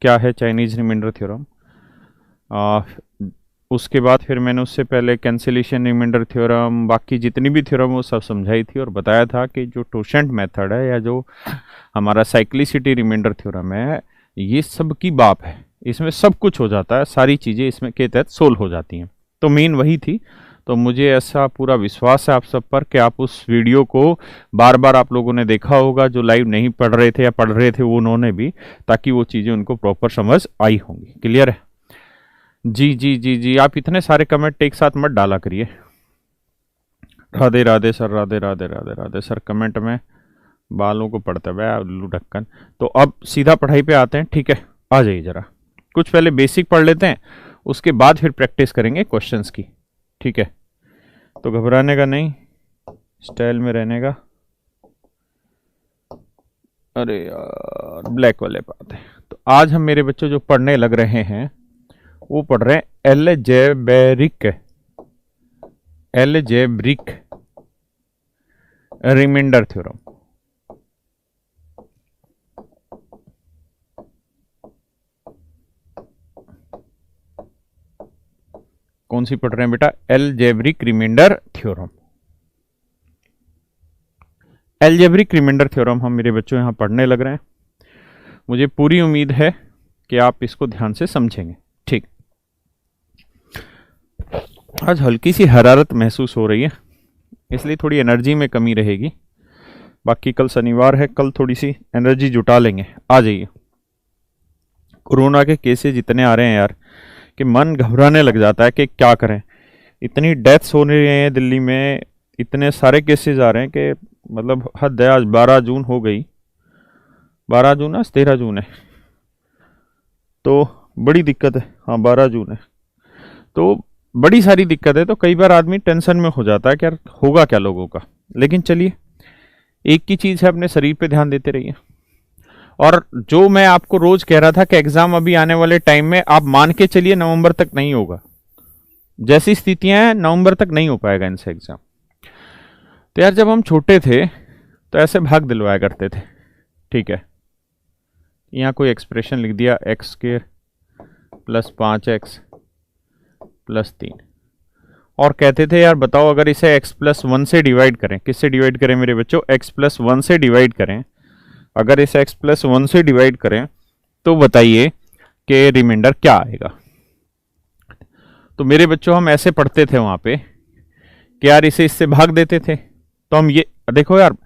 क्या है Chinese remainder theorem. उसके बाद फिर मैंने उससे पहले कैंसिलेशन रिमाइंडर थ्योरम, बाकी जितनी भी थ्योरम वो सब समझाई थी और बताया था कि जो टोशेंट मेथड है या जो हमारा साइक्लिसिटी रिमाइंडर थ्योरम है, ये सब की बाप है, इसमें सब कुछ हो जाता है, सारी चीज़ें इसमें के तहत सोल्व हो जाती हैं। तो मेन वही थी। तो मुझे ऐसा पूरा विश्वास है आप सब पर कि आप उस वीडियो को बार बार आप लोगों ने देखा होगा, जो लाइव नहीं पढ़ रहे थे या पढ़ रहे थे वो उन्होंने भी, ताकि वो चीज़ें उनको प्रॉपर समझ आई होंगी। क्लियर है? जी जी जी जी, आप इतने सारे कमेंट एक साथ मत डाला करिए। Radhe Radhe sir, Radhe Radhe Radhe Radhe sir. Comment में बालों को पड़ता है उल्लू ढक्कन। तो अब सीधा पढ़ाई पे आते हैं, ठीक है? आ जाइए जरा, कुछ पहले बेसिक पढ़ लेते हैं, उसके बाद फिर प्रैक्टिस करेंगे क्वेश्चंस की, ठीक है? तो घबराने का नहीं, स्टाइल में रहने का। अरे यार ब्लैक वाले बात है। तो आज हम मेरे बच्चों जो पढ़ने लग रहे हैं वो पढ़ रहे हैं एलजेब्रिक रिमाइंडर थ्योरम। कौन सी पढ़ रहे हैं बेटा? Algebraic remainder theorem. Algebraic remainder theorem हम मेरे बच्चों यहां पढ़ने लग रहे हैं। मुझे पूरी उम्मीद है कि आप इसको ध्यान से समझेंगे, ठीक? आज हल्की सी हरारत महसूस हो रही है, इसलिए थोड़ी एनर्जी में कमी रहेगी। बाकी कल शनिवार है, कल थोड़ी सी एनर्जी जुटा लेंगे। आ जाइए। कोरोना के केसेज इतने आ रहे हैं यार कि मन घबराने लग जाता है कि क्या करें। इतनी डेथ्स हो रही हैं दिल्ली में, इतने सारे केसेज आ रहे हैं कि मतलब हद है। आज 12 जून हो गई, 12 जून, आज 13 जून है, तो बड़ी दिक्कत है। हाँ 12 जून है, तो बड़ी सारी दिक्कत है। तो कई बार आदमी टेंशन में हो जाता है कि यार होगा क्या लोगों का। लेकिन चलिए, एक ही चीज़ है, अपने शरीर पे ध्यान देते रहिए। और जो मैं आपको रोज कह रहा था कि एग्जाम अभी आने वाले टाइम में आप मान के चलिए नवंबर तक नहीं होगा, जैसी स्थितियां हैं नवंबर तक नहीं हो पाएगा इनसे एग्जाम। तो यार जब हम छोटे थे तो ऐसे भाग दिलवाया करते थे, ठीक है? यहाँ कोई एक्सप्रेशन लिख दिया, x square plus 5x plus 3, और कहते थे यार बताओ अगर इसे x प्लस 1 से डिवाइड करें, किससे डिवाइड करें मेरे बच्चों? x प्लस 1 से डिवाइड करें। अगर इसे x प्लस 1 से डिवाइड करें तो बताइए कि रिमाइंडर क्या आएगा? तो मेरे बच्चों हम ऐसे पढ़ते थे वहां पे कि यार इसे इससे भाग देते थे। तो हम ये देखो यार,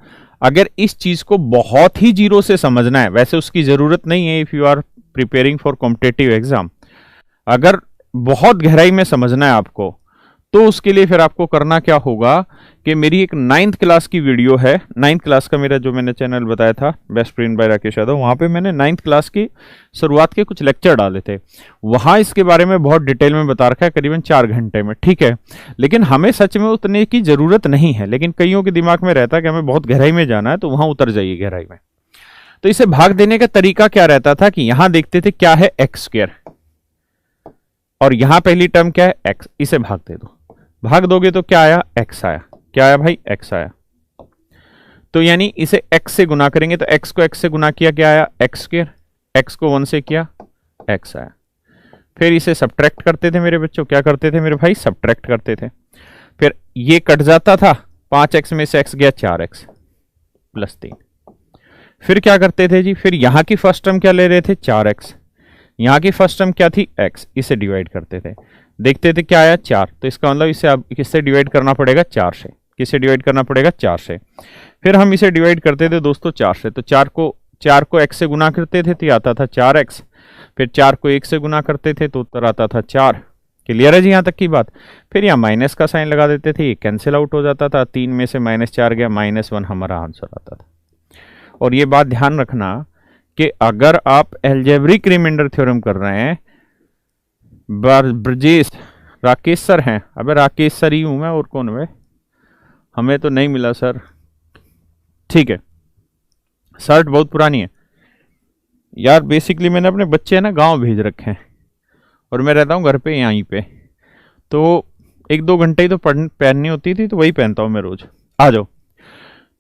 अगर इस चीज को बहुत ही जीरो से समझना है, वैसे उसकी जरूरत नहीं है if you are preparing for competitive exam, अगर बहुत गहराई में समझना है आपको, तो उसके लिए फिर आपको करना क्या होगा कि मेरी एक 9th क्लास की वीडियो है। 9th क्लास का मेरा जो मैंने चैनल बताया था best friend by Rakesh Yadav, वहां पे मैंने 9th क्लास की शुरुआत के कुछ लेक्चर डाले थे। वहां इसके बारे में बहुत डिटेल में बता रखा है, करीबन 4 घंटे में, ठीक है? लेकिन हमें सच में उतने की जरूरत नहीं है, लेकिन कईयों के दिमाग में रहता है कि हमें बहुत गहराई में जाना है, तो वहां उतर जाइए गहराई में। तो इसे भाग देने का तरीका क्या रहता था कि यहां देखते थे क्या है एक्स स्क्वायर, और यहां पहली टर्म क्या है एक्स, इसे भाग दे दो। भाग दोगे तो क्या आया? एक्स आया। क्या आया भाई? एक्स आया। तो यानी इसे एक्स से गुना करेंगे, तो एक्स को एक्स से गुना किया, क्या आया? X square. एक्स को 1 से किया, एक्स आया। फिर इसे सब्ट्रैक्ट करते थे मेरे बच्चों, क्या करते थे मेरे भाई? सब्ट्रैक्ट करते थे। फिर ये कट जाता था, 5x में से x गया 4x प्लस 3। फिर क्या करते थे जी? फिर यहां की फर्स्ट टर्म क्या ले रहे थे? 4x। यहां की फर्स्ट टर्म क्या थी? x। इसे डिवाइड करते थे, देखते थे क्या आया? 4। तो इसका मतलब इसे अब किससे डिवाइड करना पड़ेगा? 4 से। किससे डिवाइड करना पड़ेगा? 4 से। फिर हम इसे डिवाइड करते थे दोस्तों 4 से, तो 4 को x से गुना करते थे तो आता था 4x। फिर 4 को 1 से गुना करते थे तो उत्तर आता था 4। क्लियर है जी यहां तक की बात? फिर यहाँ माइनस का साइन लगा देते थे, ये कैंसिल आउट हो जाता था, 3 में से -4 गया, -1 हमारा आंसर आता था। और ये बात ध्यान रखना कि अगर आप एल्जेब्रिक रिमाइंडर थ्योरम कर रहे हैं, ब्रजेश राकेश सर हैं, अबे राकेश सर ही हूं मैं, और कौन है? हमें तो नहीं मिला सर, ठीक है? शर्ट बहुत पुरानी है यार। बेसिकली मैंने अपने बच्चे ना गांव भेज रखे हैं और मैं रहता हूं घर पे यहीं पे, तो 1-2 घंटे ही तो पहननी होती थी, तो वही पहनता हूं मैं रोज। आ जाओ।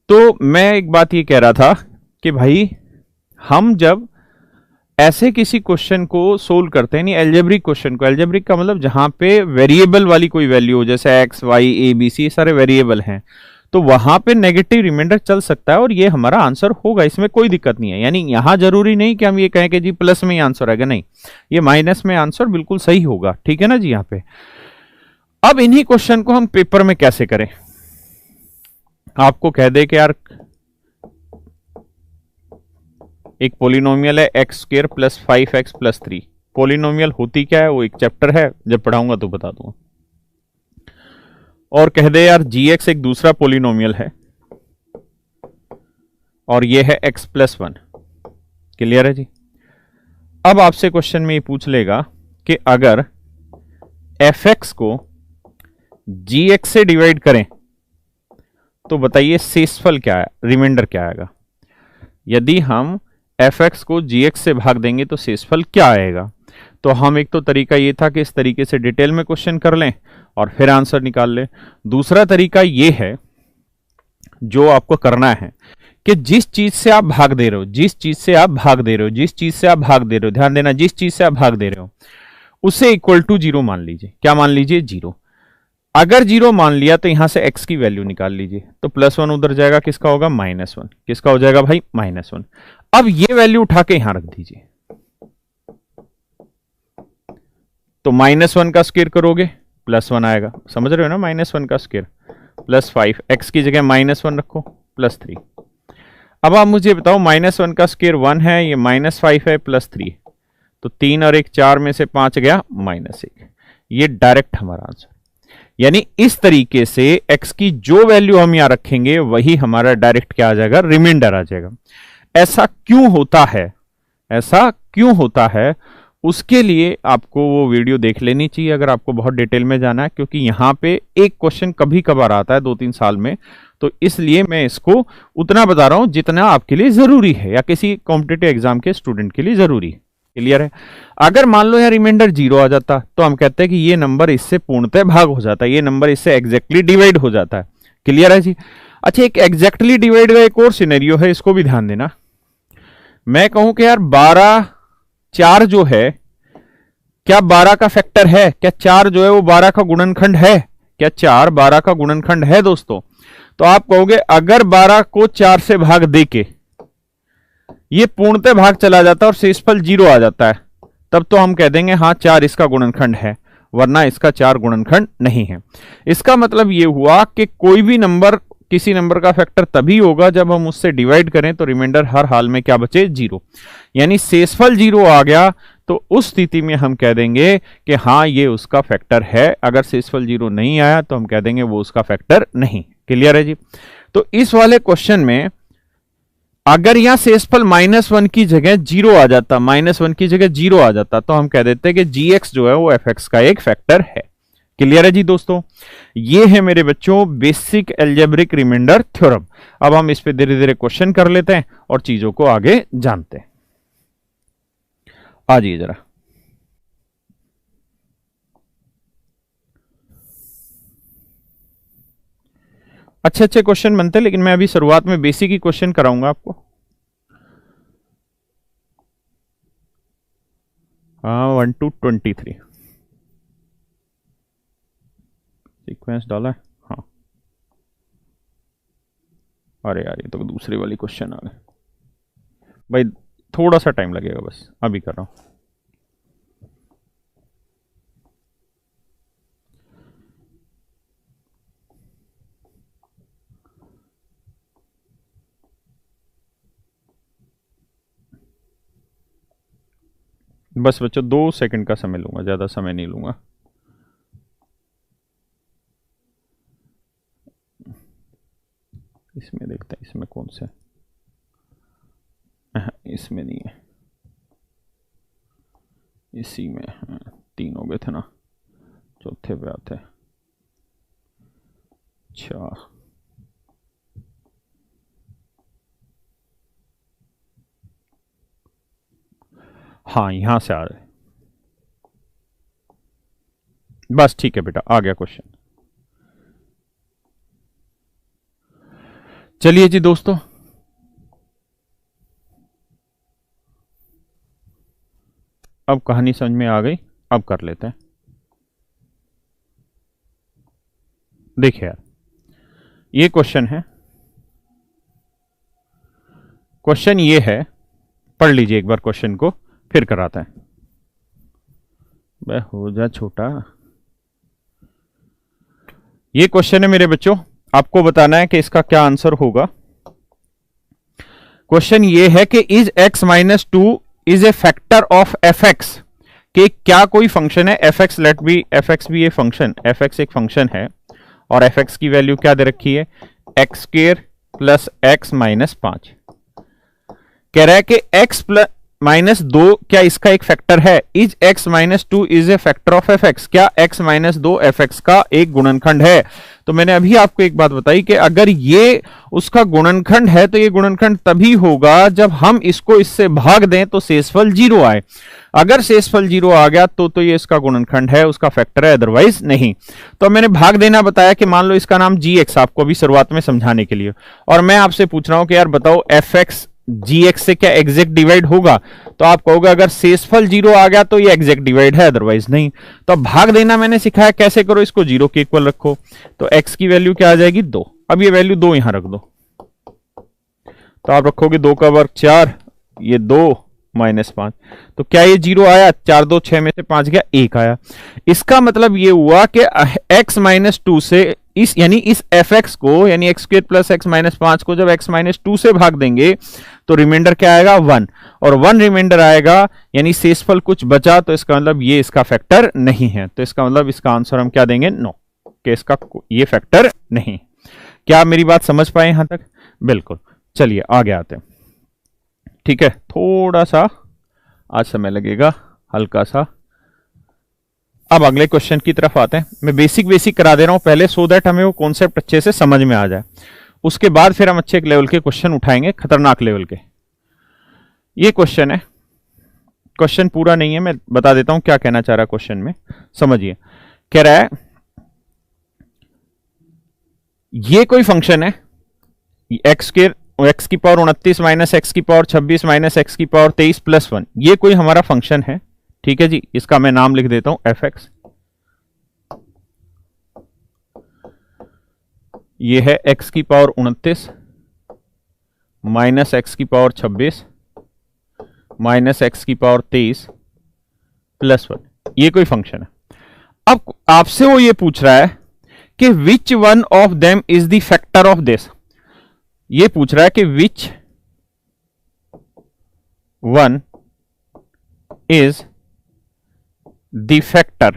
तो मैं एक बात ये कह रहा था कि भाई हम जब ऐसे किसी क्वेश्चन को सोल्व करते हैं, नहीं एल्जेब्रिक क्वेश्चन को, एल्जेब्रिक का मतलब जहां पे वेरिएबल वाली कोई वैल्यू हो, जैसे x y a b c सारे वेरिएबल हैं, तो वहां पे नेगेटिव रिमाइंडर चल सकता है और ये हमारा आंसर होगा, इसमें कोई दिक्कत नहीं है। यानी यहां जरूरी नहीं कि हम ये कहें कि जी प्लस में ही आंसर आएगा, नहीं, ये माइनस में आंसर बिल्कुल सही होगा, ठीक है ना जी। यहां पे अब इन्हीं क्वेश्चन को हम पेपर में कैसे करें, आपको कह दे कि यार एक पोलिनोमियल है x square plus 5x plus 3, polynomial होती क्या है वो एक चैप्टर है, जब पढ़ाऊंगा तो बता दूंगा। और कह दे यार gx एक दूसरा पोलिनोमियल है और ये है x प्लस 1, क्लियर है जी। अब आपसे क्वेश्चन में ये पूछ लेगा कि अगर fx को gx से डिवाइड करें तो बताइए शेषफल क्या है, रिमाइंडर क्या आएगा। यदि हम fx को gx से भाग देंगे तो शेषफल क्या आएगा। तो हम एक तो तरीका ये था कि इस तरीके से डिटेल में क्वेश्चन कर लें और फिर आंसर निकाल लें। दूसरा तरीका ये है जो आपको करना है कि जिस चीज से आप भाग दे रहे हो, जिस चीज से आप भाग दे रहे हो, जिस चीज से आप भाग दे रहे हो, ध्यान देना, जिस चीज से आप भाग दे रहे हो उसे इक्वल टू 0 मान लीजिए। क्या मान लीजिए, 0। अगर 0 मान लिया तो यहां से x की वैल्यू निकाल लीजिए, तो +1 उधर जाएगा, किसका होगा, -1, किसका हो जाएगा भाई, -1। अब ये वैल्यू उठा के यहां रख दीजिए, तो -1 का स्क्वायर करोगे +1 आएगा, समझ रहे हो ना, -1 का स्क्वायर +5, x की जगह -1 रखो +3। अब आप मुझे बताओ -1 का स्क्वायर 1 है, ये -5 है +3, तो 3 और 1 4 में से 5 गया -1, ये डायरेक्ट हमारा आंसर। यानी इस तरीके से x की जो वैल्यू हम यहां रखेंगे वही हमारा डायरेक्ट क्या आ जाएगा, रिमाइंडर आ जाएगा। ऐसा क्यों होता है, ऐसा क्यों होता है, उसके लिए आपको वो वीडियो देख लेनी चाहिए अगर आपको बहुत डिटेल में जाना है, क्योंकि यहां पे एक क्वेश्चन कभी कभार आता है 2-3 साल में, तो इसलिए मैं इसको उतना बता रहा हूं जितना आपके लिए जरूरी है या किसी कॉम्पिटिटिव एग्जाम के स्टूडेंट के लिए जरूरी है, क्लियर है। अगर मान लो यार रिमाइंडर 0 आ जाता तो हम कहते हैं कि ये नंबर इससे पूर्णतः भाग हो जाता है, ये नंबर इससे एग्जैक्टली डिवाइड हो जाता है, क्लियर है जी। अच्छा, एक एग्जैक्टली डिवाइड का एक और सिनेरियो है, इसको भी ध्यान देना। मैं कहूं कि यार 4 जो है, क्या 12 का फैक्टर है, क्या 4 जो है वो 12 का गुणनखंड है, क्या 4 12 का गुणनखंड है दोस्तों। तो आप कहोगे अगर 12 को 4 से भाग देके ये पूर्णतः भाग चला जाता है और शेषफल 0 आ जाता है, तब तो हम कह देंगे हाँ 4 इसका गुणनखंड है, वरना इसका 4 गुणनखंड नहीं है। इसका मतलब ये हुआ कि कोई भी नंबर, किसी नंबर का फैक्टर तभी होगा जब हम उससे डिवाइड करें तो रिमाइंडर हर हाल में क्या बचे, 0। यानी शेषफल 0 आ गया तो उस स्थिति में हम कह देंगे कि हाँ ये उसका फैक्टर है। अगर शेषफल 0 नहीं आया तो हम कह देंगे वो उसका फैक्टर नहीं, क्लियर है जी। तो इस वाले क्वेश्चन में अगर यहां शेषफल -1 की जगह 0 आ जाता, -1 की जगह 0 आ जाता, तो हम कह देते कि gx जो है वो fx का एक फैक्टर है, क्लियर है जी दोस्तों। ये है मेरे बच्चों बेसिक एल्जेब्रिक रिमाइंडर थ्योरम। अब हम इस पे धीरे धीरे क्वेश्चन कर लेते हैं और चीजों को आगे जानते हैं। आ जाइए जरा, अच्छे अच्छे क्वेश्चन बनते हैं, लेकिन मैं अभी शुरुआत में बेसिक ही क्वेश्चन कराऊंगा आपको। हाँ 1 to 23 सीक्वेंस डाला है, हाँ। अरे यार ये तो दूसरी वाली क्वेश्चन आ गए भाई, थोड़ा सा टाइम लगेगा, बस अभी कर रहा हूं। बस बच्चों 2 सेकंड का समय लूंगा, ज्यादा समय नहीं लूंगा। इसमें देखते हैं, इसमें कौन से, इसमें नहीं है, इसी में 3 हो गए थे ना, चौथे पे आते हैं। अच्छा हाँ यहां से आ रहे, बस ठीक है बेटा, आ गया क्वेश्चन। चलिए जी दोस्तों, अब कहानी समझ में आ गई, अब कर लेते हैं। देखिए यार, ये क्वेश्चन है, क्वेश्चन ये है, पढ़ लीजिए एक बार क्वेश्चन को, फिर कराते हैं। बे हो जा छोटा। ये क्वेश्चन है मेरे बच्चों, आपको बताना है कि इसका क्या आंसर होगा। क्वेश्चन ये है कि is x minus two is a factor of f x, कि क्या कोई फंक्शन है f x, let be f x भी ये फंक्शन, एफ एक्स एक फंक्शन है और एफ एक्स की वैल्यू क्या दे रखी है, x square plus x minus 5। कह रहा है कि x प्लस माइनस 2 क्या इसका एक फैक्टर है, is x minus 2 is a factor of f x, क्या x माइनस 2 एफ एक्स का एक गुणनखंड है। तो मैंने अभी आपको एक बात बताई कि अगर ये उसका गुणनखंड है तो ये गुणनखंड तभी होगा जब हम इसको इससे भाग दें तो शेषफल 0 आए। अगर शेषफल 0 आ गया तो ये इसका गुणनखंड है, उसका फैक्टर है, अदरवाइज नहीं। तो मैंने भाग देना बताया कि मान लो इसका नाम gx, आपको अभी शुरुआत में समझाने के लिए, और मैं आपसे पूछ रहा हूं कि यार बताओ एफ एक्स gx से क्या एग्जैक्ट डिवाइड होगा, तो आप कहोगे अगर शेषफल 0 आ गया तो ये एग्जैक्ट डिवाइड है, अदरवाइज नहीं। तो अब भाग देना मैंने सिखाया कैसे करो, इसको 0 के इक्वल रखो, तो x की वैल्यू क्या आ जाएगी 2। अब ये वैल्यू 2 यहां रख दो, तो आप रखोगे 2 का वर्ग 4, ये 2 माइनस 5, तो क्या ये 0 आया, 4 2 6 में से 5 गया, 1 आया। इसका मतलब ये हुआ कि x माइनस 2 से इस यानी इस एफ एक्स को, यानी x square plus x minus 5 को जब x माइनस 2 से भाग देंगे तो रिमाइंडर क्या आएगा 1, और 1 रिमाइंडर आएगा, यानी शेषफल कुछ बचा, तो इसका मतलब ये इसका फैक्टर नहीं है। तो इसका मतलब इसका आंसर हम क्या देंगे, नो, कि इसका ये फैक्टर नहीं। क्या आप मेरी बात समझ पाए यहां तक? बिल्कुल। चलिए आगे आते हैं। ठीक है, थोड़ा सा आज समय लगेगा, हल्का सा। अब अगले क्वेश्चन की तरफ आते हैं। मैं बेसिक करा दे रहा हूं पहले, सो दैट हमें वो कॉन्सेप्ट अच्छे से समझ में आ जाए। उसके बाद फिर हम अच्छे लेवल के क्वेश्चन उठाएंगे, खतरनाक लेवल के। ये क्वेश्चन है, क्वेश्चन पूरा नहीं है, मैं बता देता हूं क्या कहना चाह रहा है क्वेश्चन में, समझिए। कह रहा है ये कोई फंक्शन है एक्स की पावर 29 माइनस एक्स की पावर 26 माइनस एक्स की पावर 23 प्लस 1, ये कोई हमारा फंक्शन है। ठीक है जी, इसका मैं नाम लिख देता हूं एफ एक्स। ये है x की पावर 29 माइनस एक्स की पावर 26 माइनस एक्स की पावर 23 प्लस 1, ये कोई फंक्शन है। अब आपसे वो ये पूछ रहा है कि which one of them is the factor of this, ये पूछ रहा है कि which one is the factor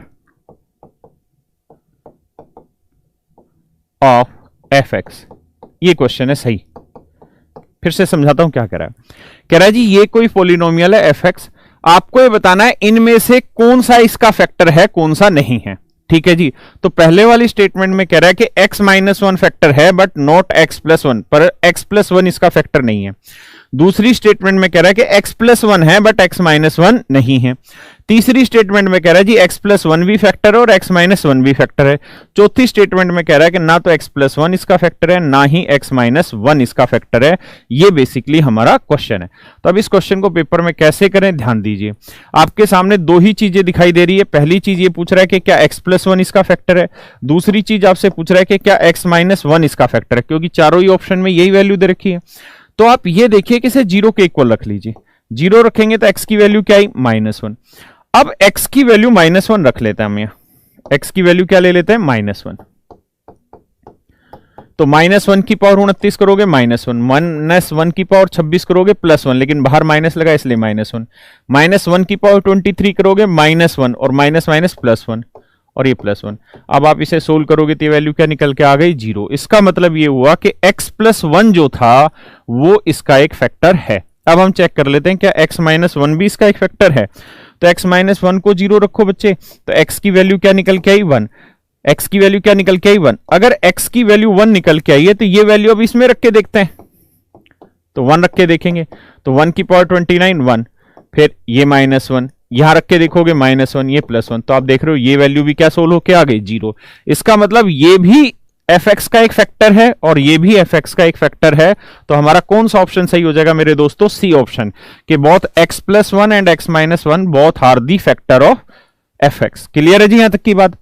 of f x. ये क्वेश्चन है सही, फिर से समझाता हूं क्या कह रहा है। कह रहा है जी ये कोई पॉलिनोमियल है एफ एक्स, आपको ये बताना है इनमें से कौन सा इसका फैक्टर है कौन सा नहीं है। ठीक है जी, तो पहले वाली स्टेटमेंट में कह रहा है कि x माइनस 1 फैक्टर है बट नॉट x प्लस 1, पर x प्लस 1 इसका फैक्टर नहीं है। दूसरी स्टेटमेंट में कह रहा है कि x प्लस 1 है बट x माइनस 1 नहीं है। तीसरी स्टेटमेंट में कह रहा है जी x प्लस 1 भी फैक्टर है और x माइनस 1 भी फैक्टर है। चौथी स्टेटमेंट में कह रहा है कि ना तो x प्लस 1 इसका फैक्टर है ना ही x माइनस 1 इसका फैक्टर है। ये बेसिकली हमारा क्वेश्चन है। तो अब इस क्वेश्चन को पेपर में कैसे करें, ध्यान दीजिए। आपके सामने दो ही चीजें दिखाई दे रही है। पहली चीज ये पूछ रहा है कि क्या x प्लस 1 इसका फैक्टर है, दूसरी चीज आपसे पूछ रहा है कि क्या x माइनस 1 इसका फैक्टर है, क्योंकि चारों ही ऑप्शन में यही वैल्यू दे रखी है। तो आप ये देखिए कि इसे 0 के इक्वल रख लीजिए। 0 रखेंगे तो x की वैल्यू क्या आई, -1। अब x की वैल्यू -1 रख लेते हैं हम यहां। x की वैल्यू क्या ले लेते हैं, -1। तो -1 की पावर 29 करोगे -1, -1 की पावर 26 करोगे +1, लेकिन बाहर माइनस लगा इसलिए -1, -1 की पावर 23 करोगे -1 और माइनस माइनस +1 और ये +1। अब आप इसे सोल्व करोगे तो ये वैल्यू क्या निकल के आ गई, 0। इसका मतलब ये हुआ कि x प्लस 1 जो था वो इसका एक फैक्टर है। अब हम चेक कर लेते हैं क्या x माइनस 1 भी इसका एक फैक्टर है। तो x माइनस 1 को 0 रखो बच्चे, तो x की वैल्यू क्या निकल के आई, 1। x की वैल्यू क्या निकल के आई, 1। अगर x की वैल्यू 1 निकल के आई है तो ये वैल्यू अब इसमें रख के देखते हैं। तो 1 रख के देखेंगे तो 1 की पावर 29 1, फिर ये -1 यहां रख के देखोगे -1 ये +1, तो आप देख रहे हो ये वैल्यू भी क्या सोल्व होके आ गई, 0। इसका मतलब ये भी fx का एक फैक्टर है और ये भी fx का एक फैक्टर है, तो हमारा कौन सा ऑप्शन सही हो जाएगा मेरे दोस्तों? सी ऑप्शन, कि both x+1 and x-1 both are the factor of fx। Clear है जी यहां तक की बात?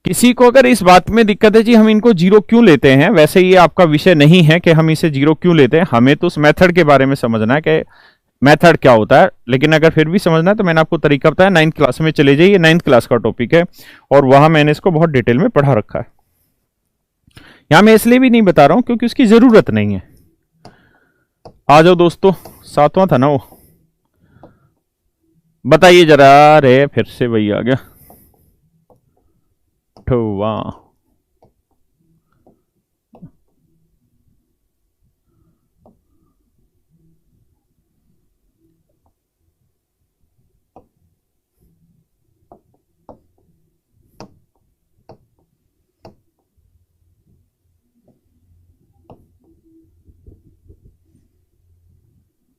किसी को अगर इस बात में दिक्कत है जी हम इनको जीरो क्यों लेते हैं, वैसे ये आपका विषय नहीं है कि हम इसे जीरो क्यों लेते हैं, हमें तो उस मेथड के बारे में समझना है कि मेथड क्या होता है। लेकिन अगर फिर भी समझना है तो मैंने आपको तरीका बताया, 9th क्लास में चले जाइए, 9th क्लास का टॉपिक है और वहां मैंने इसको बहुत डिटेल में पढ़ा रखा है। यहां मैं इसलिए भी नहीं बता रहा हूं क्योंकि उसकी जरूरत नहीं है। आ जाओ दोस्तों, 7वां था ना वो, बताइए जरा। रे फिर से वही आ गया, वाह,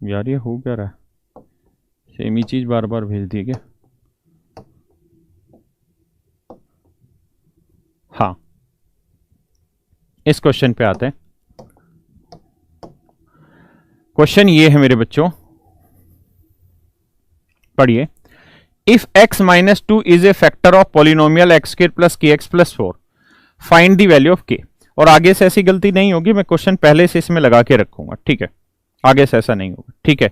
यार ये हो क्या रहा है? सेम ही चीज बार बार भेज दी क्या? हाँ, इस क्वेश्चन पे आते हैं। क्वेश्चन ये है मेरे बच्चों, पढ़िए। If x-2 is a factor of polynomial x² plus kx plus 4, find the value of k। और आगे से ऐसी गलती नहीं होगी, मैं क्वेश्चन पहले से इसमें लगा के रखूंगा, ठीक है? आगे से ऐसा नहीं होगा, ठीक है?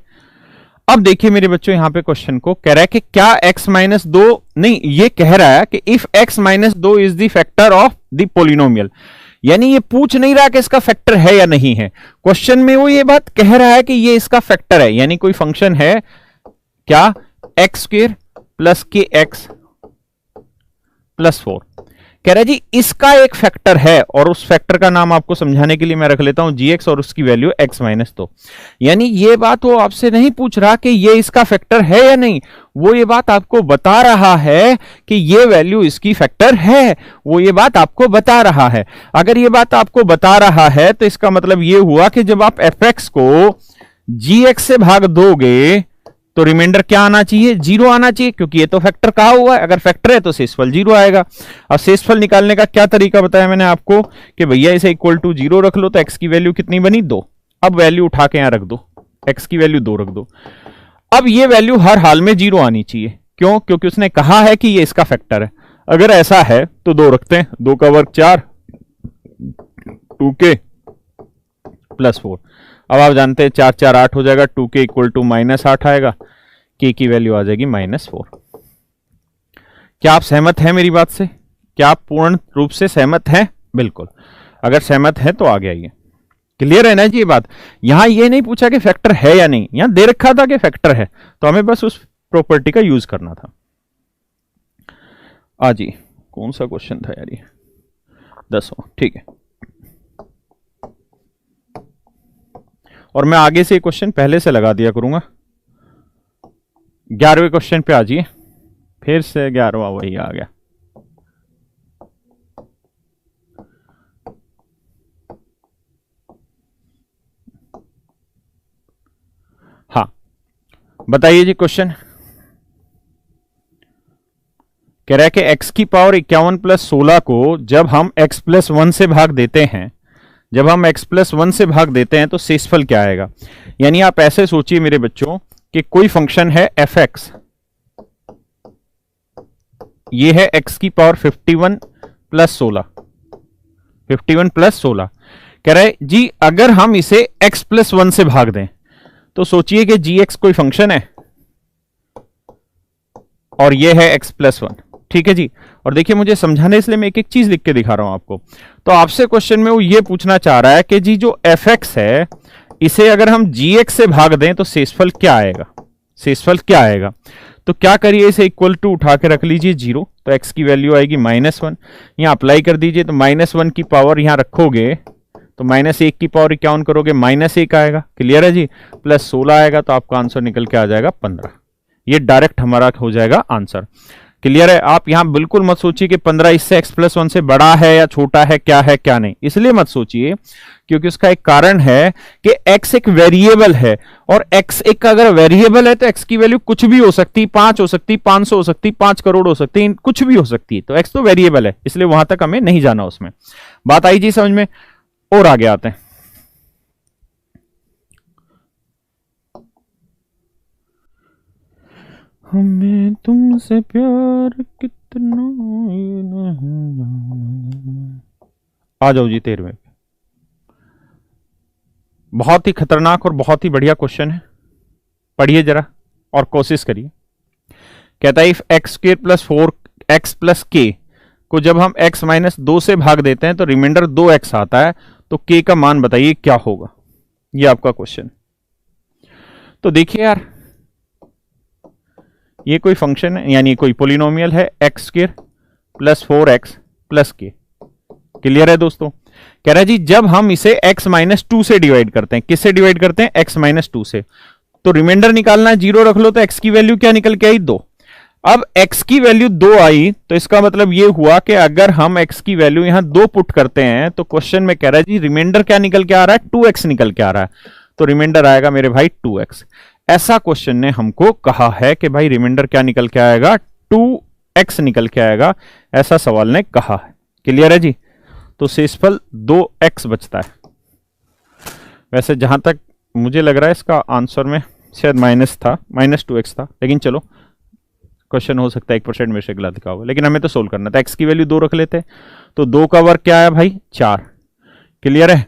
अब देखिए मेरे बच्चों, यहां पे क्वेश्चन को कह रहा है कि क्या x-2 नहीं, ये कह रहा है कि if x-2 is the factor of the polynomial, यानी ये पूछ नहीं रहा कि इसका फैक्टर है या नहीं है। क्वेश्चन में वो ये बात कह रहा है कि ये इसका फैक्टर है, यानी कोई फंक्शन है क्या, x² प्लस kx प्लस 4। कह रहा है जी इसका एक फैक्टर है, और उस फैक्टर का नाम आपको समझाने के लिए मैं रख लेता हूं gx, और उसकी वैल्यू x-2। यानी ये बात वो आपसे नहीं पूछ रहा कि ये इसका फैक्टर है या नहीं, वो ये बात आपको बता रहा है कि ये वैल्यू इसकी फैक्टर है, वो ये बात आपको बता रहा है। अगर ये बात आपको बता रहा है तो इसका मतलब ये हुआ कि जब आप fx को gx से भाग दोगे तो रिमाइंडर क्या आना चाहिए? 0 आना चाहिए, क्योंकि ये तो फैक्टर कहा हुआ है। अगर फैक्टर है तो शेषफल 0 आएगा। अब शेषफल निकालने का क्या तरीका बताया मैंने आपको कि भैया इसे इक्वल टू 0 रख लो, तो x की वैल्यू कितनी बनी? 2। अब वैल्यू उठा के यहां रख दो, x की वैल्यू 2 रख दो। अब ये वैल्यू हर हाल में 0 आनी चाहिए, क्यों? क्योंकि उसने कहा है कि ये इसका फैक्टर है। अगर ऐसा है तो 2 रखते हैं, 2 का वर्ग 4, 2k प्लस 4। अब आप जानते हैं 4 4 8 हो जाएगा, 2k इक्वल टू -8 आएगा, k की वैल्यू आ जाएगी -4। क्या आप सहमत हैं मेरी बात से? क्या आप पूर्ण रूप से सहमत हैं? बिल्कुल, अगर सहमत है तो आगे आइए। क्लियर है ना जी ये बात? यहां ये नहीं पूछा कि फैक्टर है या नहीं, यहां दे रखा था कि फैक्टर है, तो हमें बस उस प्रॉपर्टी का यूज करना था। जी कौन सा क्वेश्चन था यार ये? 10वां, ठीक है। और मैं आगे से क्वेश्चन पहले से लगा दिया करूंगा। 11वें क्वेश्चन पे आ जाइए, फिर से 11वां वही आ गया। हाँ बताइए जी क्वेश्चन। कह रहा है कि x की पावर 51 प्लस 16 को जब हम x प्लस 1 से भाग देते हैं, जब हम x प्लस 1 से भाग देते हैं तो शेषफल क्या आएगा? यानी आप ऐसे सोचिए मेरे बच्चों कि कोई फंक्शन है fx, ये है x की पावर 51 प्लस 16, 51 प्लस 16। कह रहा है जी अगर हम इसे x प्लस 1 से भाग दें तो सोचिए कि gx कोई फंक्शन है और ये है x प्लस 1, ठीक है जी। और देखिए मुझे समझाने इसलिए मैं एक एक चीज लिख के दिखा रहा हूं आपको। तो आपसे क्वेश्चन में वो ये पूछना चाह रहा है कि जी जो fx है इसे अगर हम gx से भाग दें तो शेषफल क्या आएगा? शेषफल क्या आएगा? तो क्या करिए, इसे इक्वल टू उठा के रख लीजिए 0, तो x की वैल्यू आएगी -1। यहां अप्लाई कर दीजिए, तो -1 की पावर यहां रखोगे तो -1 की पावर 51 करोगे -1 आएगा। क्लियर है जी? प्लस 16 आएगा, तो आपका आंसर निकल के आ जाएगा 15। ये डायरेक्ट हमारा हो जाएगा आंसर। क्लियर है? आप यहां बिल्कुल मत सोचिए कि 15 इससे x प्लस 1 से बड़ा है या छोटा है क्या नहीं, इसलिए मत सोचिए क्योंकि उसका एक कारण है कि x एक वेरिएबल है, और x एक अगर वेरिएबल है तो x की वैल्यू कुछ भी हो सकती, 5 हो सकती, 500 हो सकती, 5 करोड़ हो सकती, कुछ भी हो सकती है। तो x तो वेरिएबल है, इसलिए वहां तक हमें नहीं जाना उसमें। बात आई जी समझ में? और आगे आते हैं। हमें तुमसे प्यार कितना, आ जाओ जी 13वें। बहुत ही खतरनाक और बहुत ही बढ़िया क्वेश्चन है, पढ़िए जरा और कोशिश करिए। कहता है if x square plus 4x plus के को जब हम x माइनस 2 से भाग देते हैं तो रिमाइंडर 2x आता है, तो k का मान बताइए क्या होगा। ये आपका क्वेश्चन। तो देखिए यार, ये कोई फंक्शन है, यानी कोई पोलिनोमियल है x square plus 4x plus के। क्लियर है दोस्तों? कह रहा है जी जब हम इसे x माइनस 2 से डिवाइड करते हैं, किससे डिवाइड करते हैं? x माइनस 2 से। तो रिमाइंडर निकालना है, 0 रख लो, तो x की वैल्यू क्या निकल के आई? 2। अब x की वैल्यू 2 आई, तो इसका मतलब ये हुआ कि अगर हम x की वैल्यू यहां 2 पुट करते हैं तो क्वेश्चन में कह रहा है जी रिमाइंडर क्या निकल के आ रहा है? 2x निकल के आ रहा है। तो रिमाइंडर आएगा मेरे भाई 2x। ऐसा क्वेश्चन ने हमको कहा है कि भाई रिमाइंडर क्या निकल के आएगा? 2x निकल के आएगा, ऐसा सवाल ने कहा है। क्लियर है जी? तो शेषफल 2x बचता है। वैसे जहां तक मुझे लग रहा है इसका आंसर में शायद माइनस था, -2x था, लेकिन चलो क्वेश्चन हो सकता है 1% में से गलत दिखा होगा, लेकिन हमें तो सोल्व करना था। x की वैल्यू 2 रख लेते, तो 2 का वर्ग क्या आया भाई? 4। क्लियर है?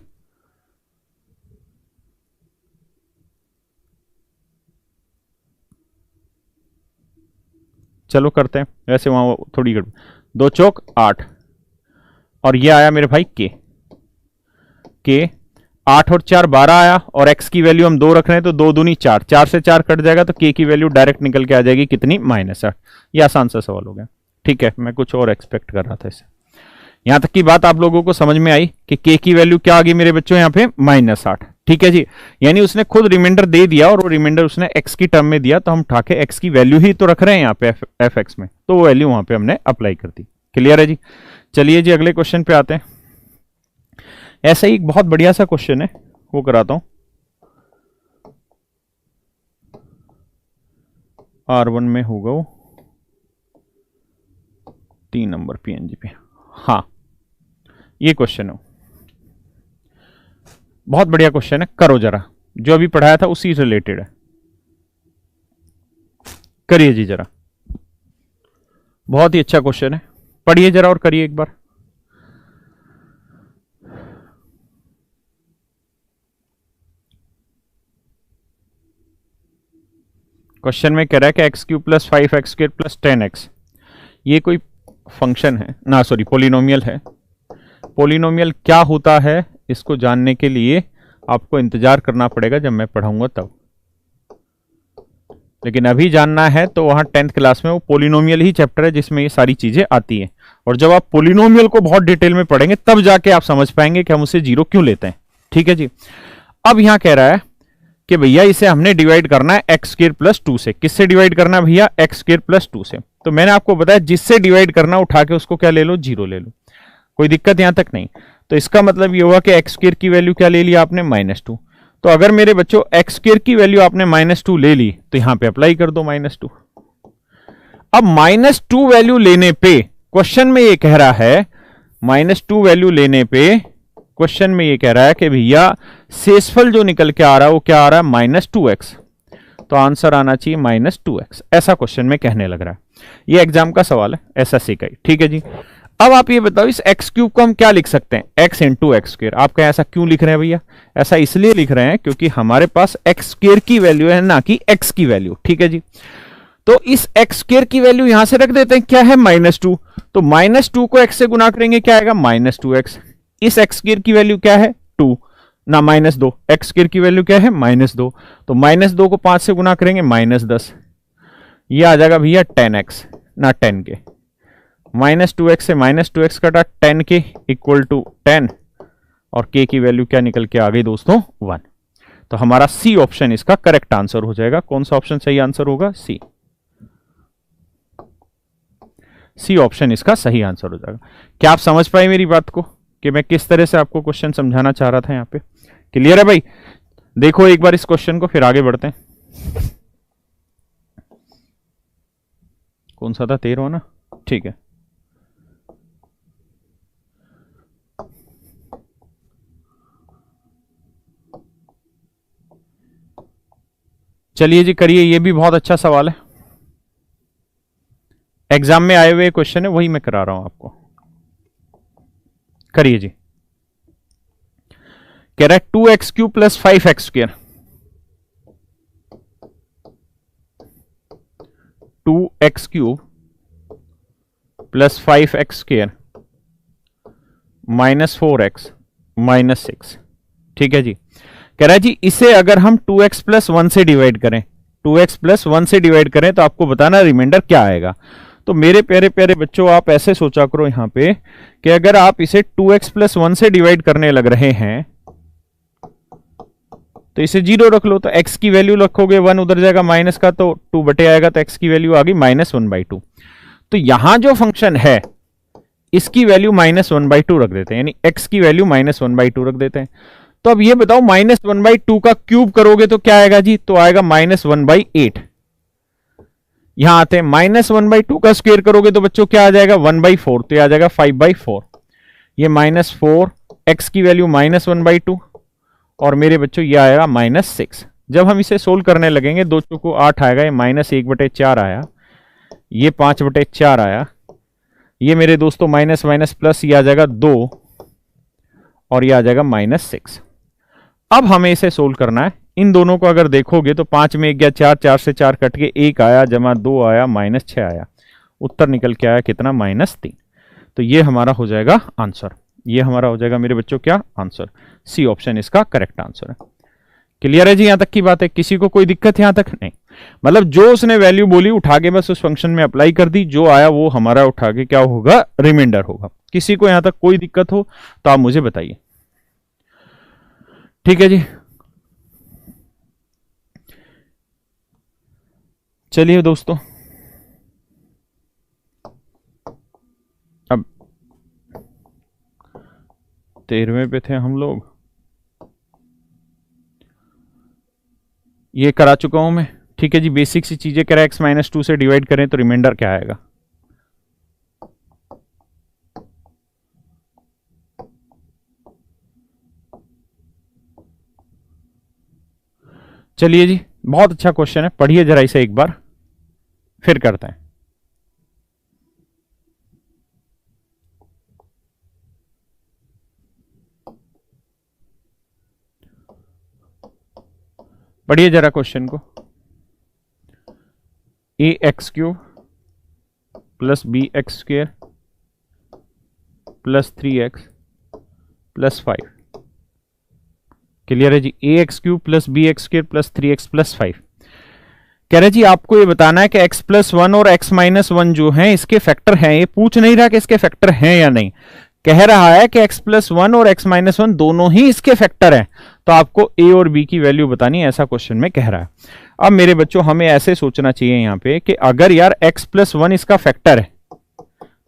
चलो करते हैं, वैसे वहां थोड़ी 2 चौक 8, और ये आया मेरे भाई के 8 और 4 12 आया, और x की वैल्यू हम 2 रख रहे हैं तो 2 दूनी 4, 4 से 4 कट जाएगा, तो k की वैल्यू डायरेक्ट निकल के आ जाएगी कितनी? -8। ये आसान सा सवाल हो गया। ठीक है, मैं कुछ और एक्सपेक्ट कर रहा था इससे। यहां तक की बात आप लोगों को समझ में आई कि k की वैल्यू क्या आ गई मेरे बच्चों? यहाँ पे -8। ठीक है जी, यानी उसने खुद रिमाइंडर दे दिया और वो रिमाइंडर उसने x की टर्म में दिया, तो हम उठा के x की वैल्यू ही तो रख रहे हैं यहाँ पे fx में, तो वो वैल्यू वहां पे हमने अप्लाई कर दी। क्लियर है जी? चलिए जी अगले क्वेश्चन पे आते हैं। ऐसा ही एक बहुत बढ़िया सा क्वेश्चन है, वो कराता हूं। R1 में होगा वो 3 नंबर PNG पे। हाँ, ये क्वेश्चन है, बहुत बढ़िया क्वेश्चन है, करो जरा, जो अभी पढ़ाया था उसी रिलेटेड है। करिए जी जरा, बहुत ही अच्छा क्वेश्चन है, पढ़िए जरा और करिए एक बार। क्वेश्चन में कह रहा है कि x³ plus 5x² plus 10x, ये कोई फंक्शन है ना, सॉरी पोलिनोमियल है। पोलिनोमियल क्या होता है इसको जानने के लिए आपको इंतजार करना पड़ेगा जब मैं पढ़ाऊंगा तब, लेकिन अभी जानना है तो वहां 10th क्लास में वो पोलिनोमियल ही चैप्टर है जिसमें ये सारी चीजें आती हैं, और जब आप पोलिनोमियल को बहुत डिटेल में पढ़ेंगे तब जाके आप समझ पाएंगे कि हम उसे 0 क्यों लेते हैं। ठीक है जी? अब यहां कह रहा है कि भैया इसे हमने डिवाइड करना है x² प्लस 2 से। किससे डिवाइड करना है भैया? x² प्लस 2 से। तो मैंने आपको बताया जिससे डिवाइड करना उठा के उसको क्या ले लो? 0 ले लो, कोई दिक्कत यहां तक नहीं। तो इसका मतलब ये हुआ कि x² की वैल्यू क्या ले लिया आपने? -2। तो अगर मेरे बच्चों x² की वैल्यू आपने -2 ले ली तो यहां पे अप्लाई कर दो -2। अब -2 वैल्यू लेने पे क्वेश्चन में ये कह रहा है, -2 वैल्यू लेने पे क्वेश्चन में ये कह रहा है कि भैया शेषफल जो निकल के आ रहा है वो क्या आ रहा है? -2x। तो आंसर आना चाहिए -2x, ऐसा क्वेश्चन में कहने लग रहा है। ये एग्जाम का सवाल है, SSC का ही। ठीक है जी? अब आप ये बताओ इस x³ को हम क्या लिख सकते हैं? x into x²। आप कहें ऐसा क्यों लिख रहे हैं भैया? ऐसा इसलिए लिख रहे हैं क्योंकि हमारे पास x² की वैल्यू है ना कि x की वैल्यू। ठीक है जी? तो इस x² की वैल्यू यहां से रख देते हैं, क्या है? -2। तो -2 को x से गुना करेंगे, क्या आएगा? -2x। इस x² की वैल्यू क्या है? 2 ना -2, x² की वैल्यू क्या है? -2। तो -2 को 5 से गुना करेंगे, -10। ये आ जाएगा भैया 10x ना 10 के। -2x से -2x कटा, 10 के इक्वल टू 10, और k की वैल्यू क्या निकल के आ गई दोस्तों? 1। तो हमारा सी ऑप्शन इसका करेक्ट आंसर हो जाएगा। कौन सा ऑप्शन सही आंसर होगा? सी। सी ऑप्शन इसका सही आंसर हो जाएगा। क्या आप समझ पाए मेरी बात को कि मैं किस तरह से आपको क्वेश्चन समझाना चाह रहा था यहां पे? क्लियर है भाई? देखो एक बार इस क्वेश्चन को, फिर आगे बढ़ते हैं। कौन सा था? 13 ना? ठीक है, चलिए जी करिए, ये भी बहुत अच्छा सवाल है, एग्जाम में आए हुए क्वेश्चन है, वही मैं करा रहा हूं आपको। करिए जी। कह रहा है 2x³ plus 5x², 2x³ plus 5x² minus 4x minus 6। ठीक है जी। कह रहा है जी इसे अगर हम 2x प्लस 1 से डिवाइड करें, 2x प्लस 1 से डिवाइड करें तो आपको बताना रिमाइंडर क्या आएगा। तो मेरे प्यारे प्यारे बच्चों, आप ऐसे सोचा करो यहां पे कि अगर आप इसे 2x प्लस 1 से डिवाइड करने लग रहे हैं तो इसे 0 रख लो, तो x की वैल्यू रखोगे 1, उधर जाएगा माइनस का तो 2 बटे आएगा, तो x की वैल्यू आ गई -1/2। तो यहां जो फंक्शन है इसकी वैल्यू -1/2 रख देते हैं, यानी x की वैल्यू -1/2 रख देते हैं। तो अब ये बताओ -1/2 का क्यूब करोगे तो क्या आएगा जी, तो आएगा -1/8। यहां आते हैं -1/2 का स्क्वायर करोगे तो बच्चों क्या आ जाएगा 1/4, तो आ जाएगा 5/4। ये -4, x की वैल्यू -1/2 और मेरे बच्चों ये आएगा -6। जब हम इसे सोल्व करने लगेंगे 2 चौको 8 आएगा, ये -1/4 आया, ये 5/4 आया, ये मेरे दोस्तों माइनस माइनस प्लस, ये आ जाएगा 2 और ये आ जाएगा -6। अब हमें इसे सोल्व करना है। इन दोनों को अगर देखोगे तो 5 में 1 गया 4, 4 से 4 कट के 1 आया, जमा 2 आया, -6 आया, उत्तर निकल के आया कितना -3। तो ये हमारा हो जाएगा आंसर, ये हमारा हो जाएगा मेरे बच्चों क्या आंसर, सी ऑप्शन इसका करेक्ट आंसर है। क्लियर है जी, यहां तक की बात है, किसी को कोई दिक्कत यहां तक नहीं। मतलब जो उसने वैल्यू बोली उठा के बस उस फंक्शन में अप्लाई कर दी, जो आया वो हमारा उठा के क्या होगा रिमाइंडर होगा। किसी को यहां तक कोई दिक्कत हो तो आप मुझे बताइए। ठीक है जी, चलिए दोस्तों अब 13वें पे थे हम लोग, ये करा चुका हूं मैं। ठीक है जी, बेसिक सी चीजें करा, x-2 से डिवाइड करें तो रिमाइंडर क्या आएगा। चलिए जी, बहुत अच्छा क्वेश्चन है, पढ़िए जरा इसे एक बार, फिर करते हैं। पढ़िए जरा क्वेश्चन को। ax³ plus bx² plus 3x plus 5। Clear है जी, ax³ plus bx² plus 3x plus 5। कह रहे जी आपको ये बताना है कि x+1 और x-1 जो हैं इसके फैक्टर हैं। ये पूछ नहीं रहा कि इसके फैक्टर हैं या नहीं, कह रहा है कि x+1 और x-1 दोनों ही इसके फैक्टर हैं, तो आपको a और b की वैल्यू बतानी है, ऐसा क्वेश्चन में कह रहा है। अब मेरे बच्चों हमें ऐसे सोचना चाहिए यहां पे कि अगर यार x+1 इसका फैक्टर है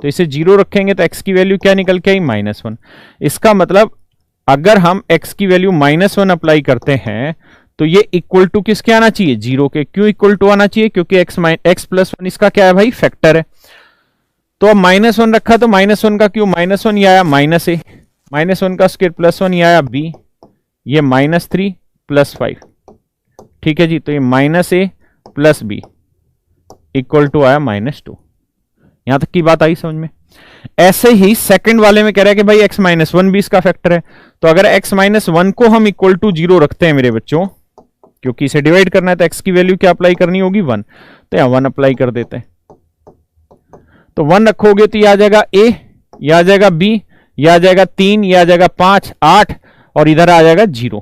तो इसे 0 रखेंगे तो x की वैल्यू क्या निकल के आई -1। इसका मतलब अगर हम x की वैल्यू -1 अप्लाई करते हैं तो ये इक्वल टू किसके आना चाहिए 0 के। क्यों इक्वल टू आना चाहिए, क्योंकि x+1 इसका क्या है भाई फैक्टर है। तो अब -1 रखा तो -1 का क्यों -1 ये आया -a, -1 का स्क्वायर +1 ये आया b, ये -3 प्लस 5। ठीक है जी, तो ये -a plus b equal to आया -2। यहां तक की बात आई समझ में। ऐसे ही सेकंड वाले में कह रहा है कि भाई x-1 भी इसका फैक्टर है, तो अगर x-1 को हम इक्वल टू 0 रखते हैं मेरे बच्चों, क्योंकि इसे डिवाइड करना है तो x की वैल्यू क्या अप्लाई करनी होगी 1, तो यहां 1 अप्लाई कर देते हैं। तो 1 रखोगे तो यह आ जाएगा a, यह आ जाएगा b, यह आ जाएगा 3, यह आ जाएगा 5, 8 और इधर आ जाएगा 0।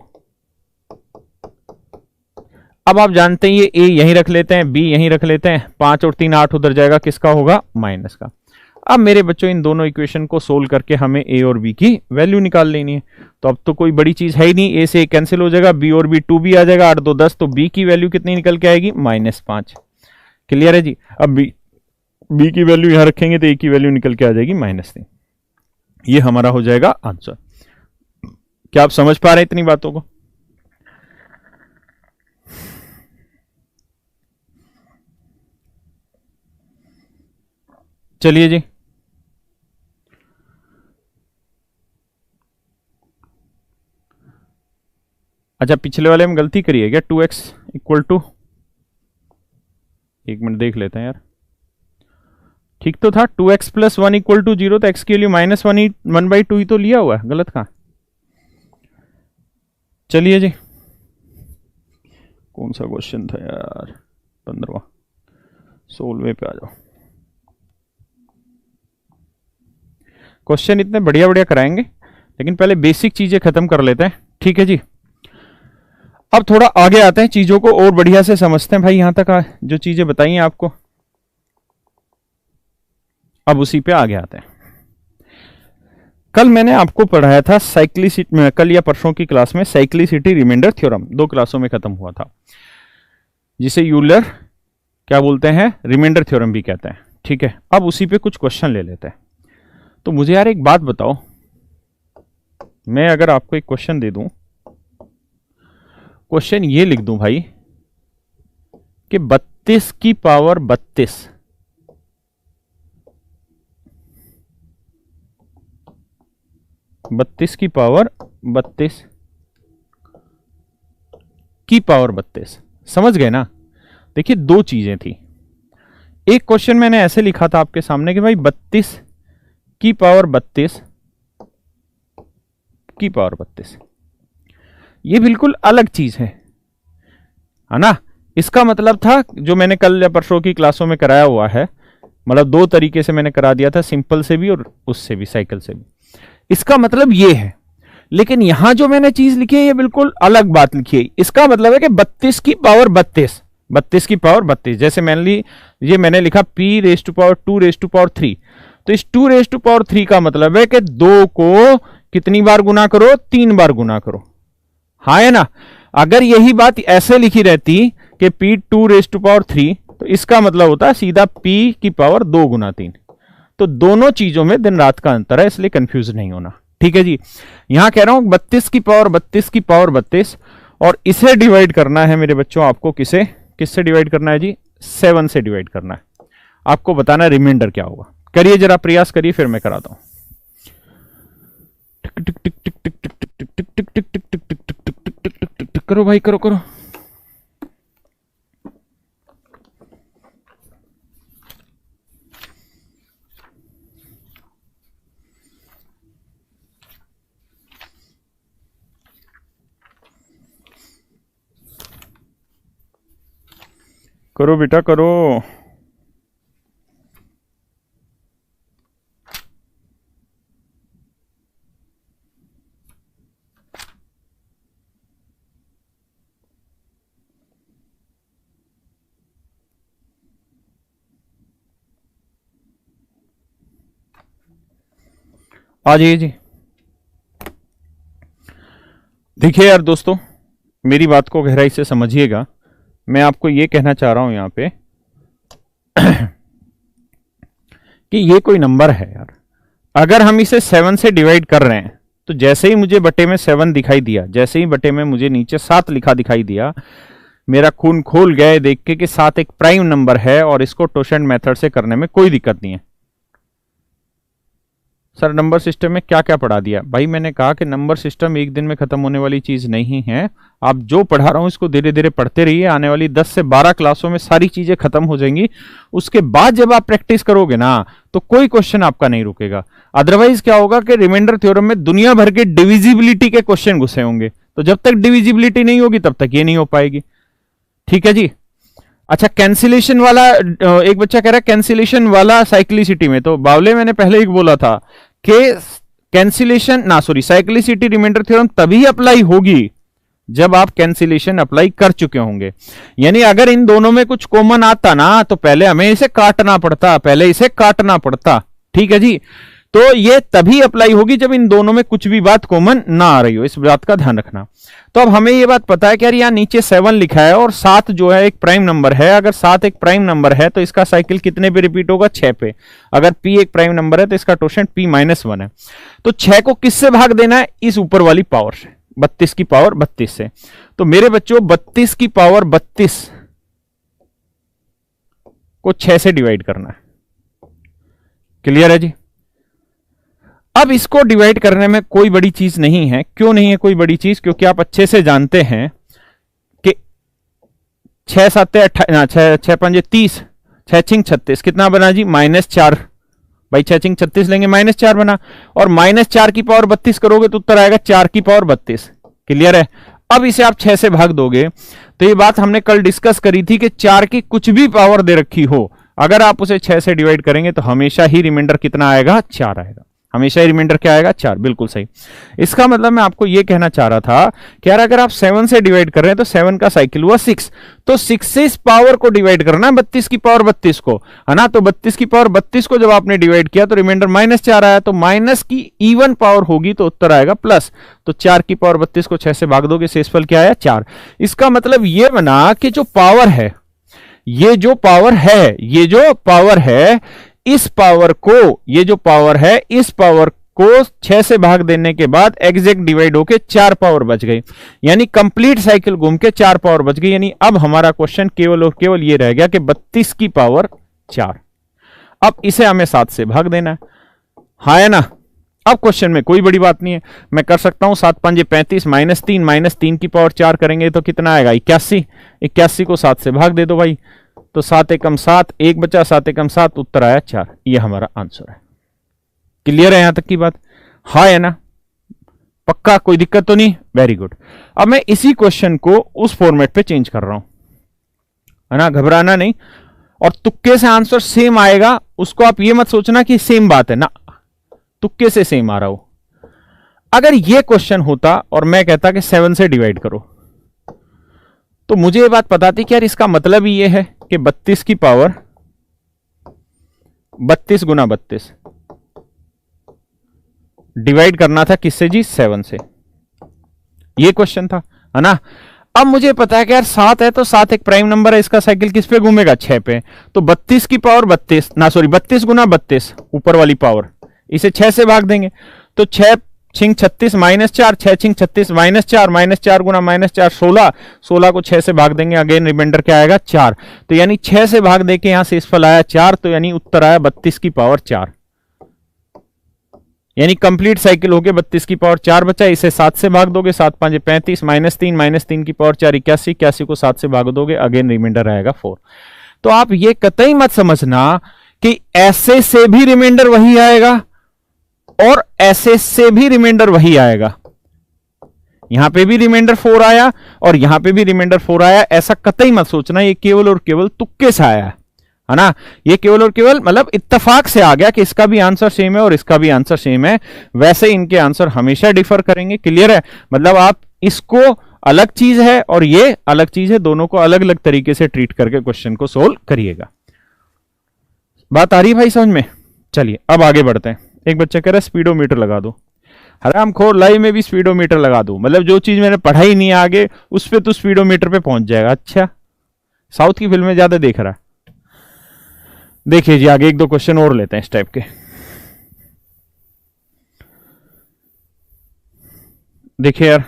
अब आप जानते हैं ये a यहीं रख लेते हैं, b यहीं रख लेते हैं, 5 और 3 8 उधर जाएगा, किसका होगा माइनस का। अब मेरे बच्चों इन दोनों इक्वेशन को सोल्व करके हमें a और b की वैल्यू निकाल लेनी है। तो अब तो कोई बड़ी चीज है ही नहीं, a से a कैंसिल हो जाएगा, b और b 2b आ जाएगा, 8 2 10, तो b की वैल्यू कितनी निकल के आएगी -5। क्लियर है जी। अब b की वैल्यू यहां रखेंगे तो a की वैल्यू निकल के आ जाएगी -3। ये हमारा हो जाएगा आंसर। क्या आप समझ पा रहे हैं इतनी बातों को। चलिए जी, अच्छा पिछले वाले में गलती करिए क्या, 2x इक्वल टू एक मिनट देख लेते हैं यार, ठीक तो था। 2x प्लस 1 इक्वल टू 0, तो x की वैल्यू -1/2 ही तो लिया हुआ है, गलत कहां। चलिए जी, कौन सा क्वेश्चन था यार, 15वां, 16वें पे आ जाओ। क्वेश्चन इतने बढ़िया बढ़िया कराएंगे, लेकिन पहले बेसिक चीजें खत्म कर लेते हैं, ठीक है जी। अब थोड़ा आगे आते हैं, चीजों को और बढ़िया से समझते हैं भाई। यहां तक जो चीजें बताई हैं आपको, अब उसी पे आगे आते हैं। कल मैंने आपको पढ़ाया था साइक्लिसिटी, कल या परसों की क्लास में साइक्लिसिटी रिमाइंडर थ्योरम 2 क्लासों में खत्म हुआ था, जिसे यूलर क्या बोलते हैं, रिमाइंडर थ्योरम भी कहते हैं, ठीक है। अब उसी पे कुछ क्वेश्चन ले लेते हैं। तो मुझे यार एक बात बताओ, मैं अगर आपको एक क्वेश्चन दे दूं, क्वेश्चन ये लिख दूं भाई कि 32 की पावर 32 की पावर 32 की पावर 32, समझ गए ना। देखिए दो चीजें थी, एक क्वेश्चन मैंने ऐसे लिखा था आपके सामने कि भाई 32 की पावर 32 की पावर 32, ये बिल्कुल अलग चीज है ना। इसका मतलब था, जो मैंने कल या परसों की क्लासों में कराया हुआ है, मतलब दो तरीके से मैंने करा दिया था, सिंपल से भी और उससे भी, साइकिल से भी। इसका मतलब ये है, लेकिन यहां जो मैंने चीज लिखी है ये बिल्कुल अलग बात लिखी है। इसका मतलब है कि 32 की पावर 32, 32 की पावर 32, जैसे ये मैंने लिखा p⁻2⁻3, तो इस 2⁻3 का मतलब है कि 2 को कितनी बार गुना करो, 3 बार गुना करो, हाँ है ना। अगर यही बात ऐसे लिखी रहती कि p2⁻3, तो इसका मतलब होता है सीधा p की पावर 2 गुना 3। तो दोनों चीजों में दिन रात का अंतर है, इसलिए कंफ्यूज नहीं होना, ठीक है जी। यहां कह रहा हूं 32 की पावर 32 की पावर 32, और इसे डिवाइड करना है मेरे बच्चों, आपको किससे डिवाइड करना है जी, 7 से डिवाइड करना है। आपको बताना है रिमाइंडर क्या होगा। करिए जरा, प्रयास करिए, फिर मैं कराता हूं। करो भाई, करो करो। करो बेटा करो। आ जाइए जी। देखिए यार दोस्तों, मेरी बात को गहराई से समझिएगा। मैं आपको यह कहना चाह रहा हूं यहां पे कि ये कोई नंबर है यार, अगर हम इसे 7 से डिवाइड कर रहे हैं, तो जैसे ही मुझे बटे में 7 दिखाई दिया, जैसे ही बटे में मुझे नीचे 7 लिखा दिखाई दिया, मेरा खून खोल गया देख के कि 7 एक प्राइम नंबर है और इसको टोशेंट मेथड से करने में कोई दिक्कत नहीं है। सर नंबर सिस्टम में क्या क्या पढ़ा दिया? भाई मैंने कहा कि नंबर सिस्टम एक दिन में खत्म होने वाली चीज नहीं है। आप जो पढ़ा रहा हूं इसको धीरे धीरे पढ़ते रहिए, आने वाली 10 से 12 क्लासों में सारी चीजें खत्म हो जाएंगी। उसके बाद जब आप प्रैक्टिस करोगे ना, तो कोई क्वेश्चन आपका नहीं रुकेगा। अदरवाइज क्या होगा कि रिमाइंडर थ्योरम में दुनिया भर के डिविजिबिलिटी के क्वेश्चन घुसे होंगे, तो जब तक डिविजिबिलिटी नहीं होगी तब तक ये नहीं हो पाएगी। ठीक है जी। अच्छा, कैंसिलेशन वाला, एक बच्चा कह रहा है कैंसिलेशन वाला साइक्लिसिटी में, तो बावले मैंने पहले ही बोला था कि साइक्लिसिटी रिमाइंडर थ्योरम तभी अप्लाई होगी जब आप कैंसिलेशन अप्लाई कर चुके होंगे। यानी अगर इन दोनों में कुछ कॉमन आता ना, तो पहले हमें इसे काटना पड़ता। ठीक है जी। तो ये तभी अप्लाई होगी जब इन दोनों में कुछ भी बात कॉमन ना आ रही हो, इस बात का ध्यान रखना। तो अब हमें ये बात पता है कि यार यहाँ नीचे 7 लिखा है और 7 जो है एक प्राइम नंबर है। अगर 7 एक प्राइम नंबर है तो इसका साइकिल कितने पे रिपीट होगा? 6 पे। अगर p एक प्राइम नंबर है तो इसका टोशेंट p-1 है। तो 6 को किससे भाग देना है? इस ऊपर वाली पावर से, 32 की पावर 32 से। तो मेरे बच्चों 32 की पावर 32 को 6 से डिवाइड करना है। क्लियर है जी? अब इसको डिवाइड करने में कोई बड़ी चीज नहीं है। क्यों नहीं है कोई बड़ी चीज? क्योंकि आप अच्छे से जानते हैं कि 6 7 6 6 5 30, 6 6 36, कितना बना जी -4। भाई 6 6 36 लेंगे -4 बना, और -4 की पावर 32 करोगे तो उत्तर आएगा 4 की पावर 32। क्लियर है। अब इसे आप 6 से भाग दोगे तो ये बात हमने कल डिस्कस करी थी कि 4 की कुछ भी पावर दे रखी हो, अगर आप उसे 6 से डिवाइड करेंगे तो हमेशा ही रिमाइंडर कितना आएगा, 4 आएगा। हमेशा ही रिमाइंडर क्या आएगा, 4। बिल्कुल सही। इसका मतलब मैं आपको यह कहना चाह रहा था कि यार अगर आप 7 से डिवाइड कर रहे हैं तो 7 का साइकिल हुआ 6, तो 6 से इस पावर को डिवाइड करना है 32 की पावर 32 को, है ना। तो 32 की पावर 32 को जब आपने डिवाइड किया तो रिमाइंडर -4 आया, तो माइनस की इवन पावर होगी तो उत्तर आएगा प्लस। तो 4 की पावर 32 को 6 से भाग दोगे, शेषफल क्या आया, 4। इसका मतलब यह बना कि जो पावर है, ये जो पावर है, ये जो पावर है, इस पावर को, ये जो पावर है इस पावर को 6 से भाग देने के बाद एग्जैक्ट डिवाइड होके 4 पावर बच गई, यानी कंप्लीट साइकिल घूम के 4 पावर बच गई। यानी अब हमारा क्वेश्चन केवल और केवल ये रह गया कि 32 की पावर 4। अब इसे हमें 7 से भाग देना है, हाँ है ना। अब क्वेश्चन में कोई बड़ी बात नहीं है, मैं कर सकता हूं 7 5 35 -3 की पावर 4 करेंगे तो कितना आएगा, 81। 81 को 7 से भाग दे दो भाई, तो 7 एकम 7, 1 बचा, 7 एकम 7, उत्तर आया 4। यह हमारा आंसर है। क्लियर है यहां तक की बात, हाँ है ना, पक्का, कोई दिक्कत तो नहीं, वेरी गुड। अब मैं इसी क्वेश्चन को उस फॉर्मेट पे चेंज कर रहा हूं, है ना, घबराना नहीं। और तुक्के से आंसर सेम आएगा, उसको आप ये मत सोचना कि सेम बात है ना, तुक्के से सेम आ रहा हो। अगर ये क्वेश्चन होता और मैं कहता कि 7 से डिवाइड करो, तो मुझे ये बात पता थी कि यार इसका मतलब ही ये है कि 32 की पावर 32 गुना 32 डिवाइड करना था किससे जी, 7 से। ये क्वेश्चन था, है ना। अब मुझे पता है कि यार 7 है तो 7 एक प्राइम नंबर है, इसका साइकिल किस पे घूमेगा, 6 पे। तो 32 की पावर 32 ना, सॉरी 32 गुना 32 ऊपर वाली पावर, इसे 6 से भाग देंगे तो 6 6 36 -4, 6 6 36 -4, -4 गुना -4 16, 16 को 6 से भाग देंगे, अगेन रिमाइंडर क्या आएगा, 4। तो यानी 6 से भाग देके यहां शेषफल आया 4, तो यानी उत्तर आया 32 की पावर 4। यानी कंप्लीट साइकिल हो गया, 32 की पावर 4 बचा, इसे 7 से भाग दोगे, 7 5 35 -3 की पावर 4 81, 81 को 7 से भाग दोगे, अगेन रिमाइंडर आएगा 4। तो आप ये कतई मत समझना कि ऐसे से भी रिमाइंडर वही आएगा और ऐसे से भी रिमाइंडर वही आएगा। यहां पे भी रिमाइंडर 4 आया और यहां पे भी रिमाइंडर 4 आया, ऐसा कतई मत सोचना, ये केवल और केवल तुक्के से आया है ना। ये केवल और केवल मतलब इत्तेफाक से आ गया कि इसका भी आंसर सेम है और इसका भी आंसर सेम है, वैसे इनके आंसर हमेशा डिफर करेंगे। क्लियर है, मतलब आप इसको अलग चीज है और ये अलग चीज है, दोनों को अलग अलग तरीके से ट्रीट करके क्वेश्चन को सोल्व करिएगा। बात आ रही है भाई समझ में। चलिए अब आगे बढ़ते हैं। एक बच्चा कह रहा है स्पीडोमीटर लगा दो। हरामखोर, लाइव में भी स्पीडोमीटर लगा दो, मतलब जो चीज मैंने पढ़ाई नहीं है आगे उस पे तो स्पीडोमीटर पे पहुंच जाएगा। अच्छा, साउथ की फिल्में ज्यादा देख रहा है। देखिए जी आगे एक दो क्वेश्चन और लेते हैं इस टाइप के। देखिए यार,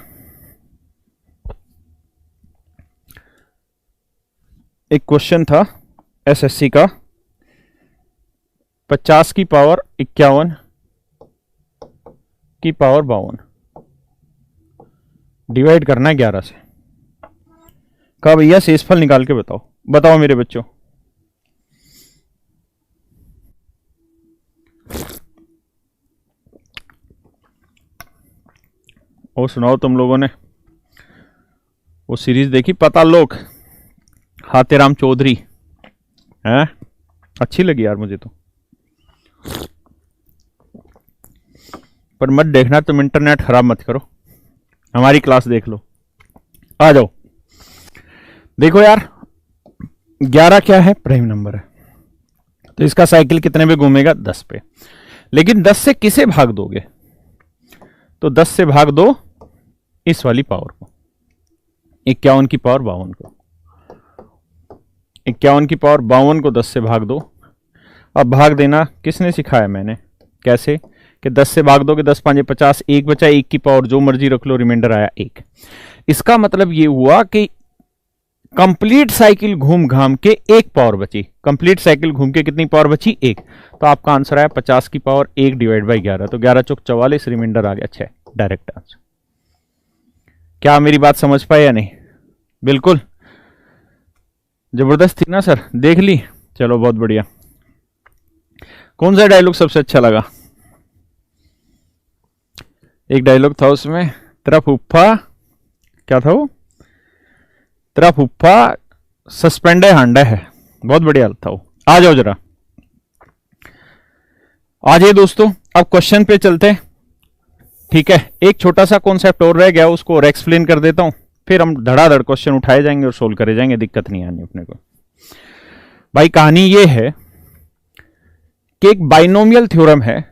एक क्वेश्चन था एसएससी का, 50 की पावर 51 की पावर 52 डिवाइड करना है 11 से। कहा भैया शेषफल निकाल के बताओ। बताओ मेरे बच्चों, और सुनाओ तुम लोगों ने वो सीरीज देखी पतालोक, हाथेराम चौधरी है, अच्छी लगी यार मुझे तो। पर मत देखना तुम, इंटरनेट खराब मत करो, हमारी क्लास देख लो। आ जाओ, देखो यार 11 क्या है, प्राइम नंबर है, तो इसका साइकिल कितने पे घूमेगा, 10 पे। लेकिन 10 से किसे भाग दोगे, तो 10 से भाग दो इस वाली पावर को, 51 की पावर 52 को। 51 की पावर 52 को 10 से भाग दो। अब भाग देना किसने सिखाया, मैंने। कैसे कि 10 से भाग दोगे, 10 5 50, 1 बचा, 1 की पावर जो मर्जी रख लो, रिमाइंडर आया 1। इसका मतलब ये हुआ कि कंप्लीट साइकिल घूम घाम के 1 पावर बची। कंप्लीट साइकिल घूम के कितनी पावर बची, 1। तो आपका आंसर आया 50 की पावर 1 डिवाइड बाई 11, तो 11 चौक 44, रिमाइंडर आ गया 6, डायरेक्ट आंसर। क्या मेरी बात समझ पाए या नहीं, बिल्कुल जबरदस्त थी ना सर, देख ली? चलो बहुत बढ़िया। कौन सा डायलॉग सबसे अच्छा लगा? एक डायलॉग था उसमें, तेरा फूफा, क्या था वो? तेरा फूफा सस्पेंडे हांडा है। बहुत बढ़िया था वो। आ जाओ जरा, आ जाइए दोस्तों, अब क्वेश्चन पे चलते हैं। ठीक है, एक छोटा सा कॉन्सेप्ट और रह गया, उसको और एक्सप्लेन कर देता हूं, फिर हम धड़ाधड़ क्वेश्चन उठाए जाएंगे और सोल्व करे जाएंगे, दिक्कत नहीं आनी अपने को। भाई कहानी ये है कि एक बाइनोमियल थ्योरम है,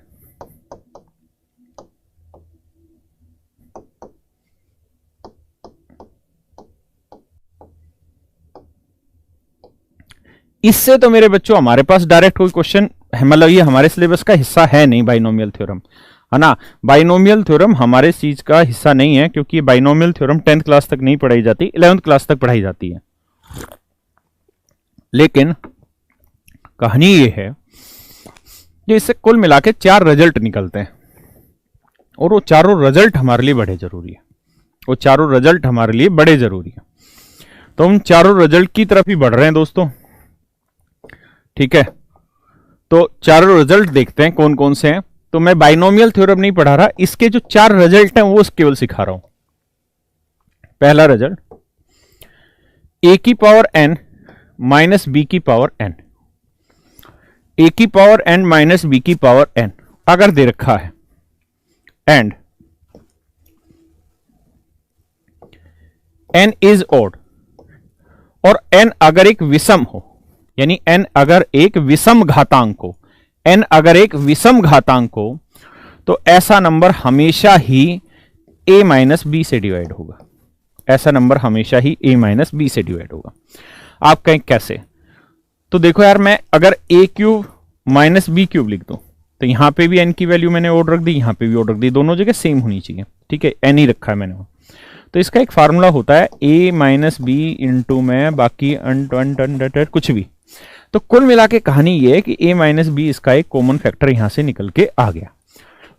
इससे तो मेरे बच्चों हमारे पास डायरेक्ट कोई क्वेश्चन, मतलब ये हमारे सिलेबस का हिस्सा है नहीं बाइनोमियल थ्योरम, है ना। बाइनोमियल थ्योरम हमारे चीज का हिस्सा नहीं है, क्योंकि बाइनोमियल थ्योरम 10th क्लास तक नहीं पढ़ाई जाती, 11th क्लास तक पढ़ाई जाती है। लेकिन कहानी ये है कि इससे कुल मिला के 4 रिजल्ट निकलते हैं, और वो चारों रिजल्ट हमारे लिए बड़े जरूरी है। वो चारों रिजल्ट हमारे लिए बड़े जरूरी है, तो हम चारों रिजल्ट की तरफ ही बढ़ रहे हैं दोस्तों। ठीक है, तो चारों रिजल्ट देखते हैं कौन कौन से हैं। तो मैं बाइनोमियल थ्योरम नहीं पढ़ा रहा, इसके जो 4 रिजल्ट हैं वो केवल सिखा रहा हूं। पहला रिजल्ट, a की पावर n माइनस b की पावर n, a की पावर n माइनस b की पावर n अगर दे रखा है, एंड n इज ऑड, और n अगर एक विषम हो, यानी n अगर एक विषम घातांक हो, n अगर एक विषम घातांक हो, तो ऐसा नंबर हमेशा ही a माइनस बी से डिवाइड होगा। ऐसा नंबर हमेशा ही a माइनस बी से डिवाइड होगा। आप कहें कैसे? तो देखो यार, मैं अगर a cube minus b cube लिख दूं, तो यहां पे भी n की वैल्यू मैंने ओड रख दी, यहां पे भी ओड रख दी, दोनों जगह सेम होनी चाहिए। ठीक है, n ही रखा है मैंने। तो इसका एक फार्मूला होता है a माइनस बी इंटू में बाकी कुछ भी। तो कुल मिला के कहानी ये है कि a माइनस बी इसका एक कॉमन फैक्टर यहां से निकल के आ गया।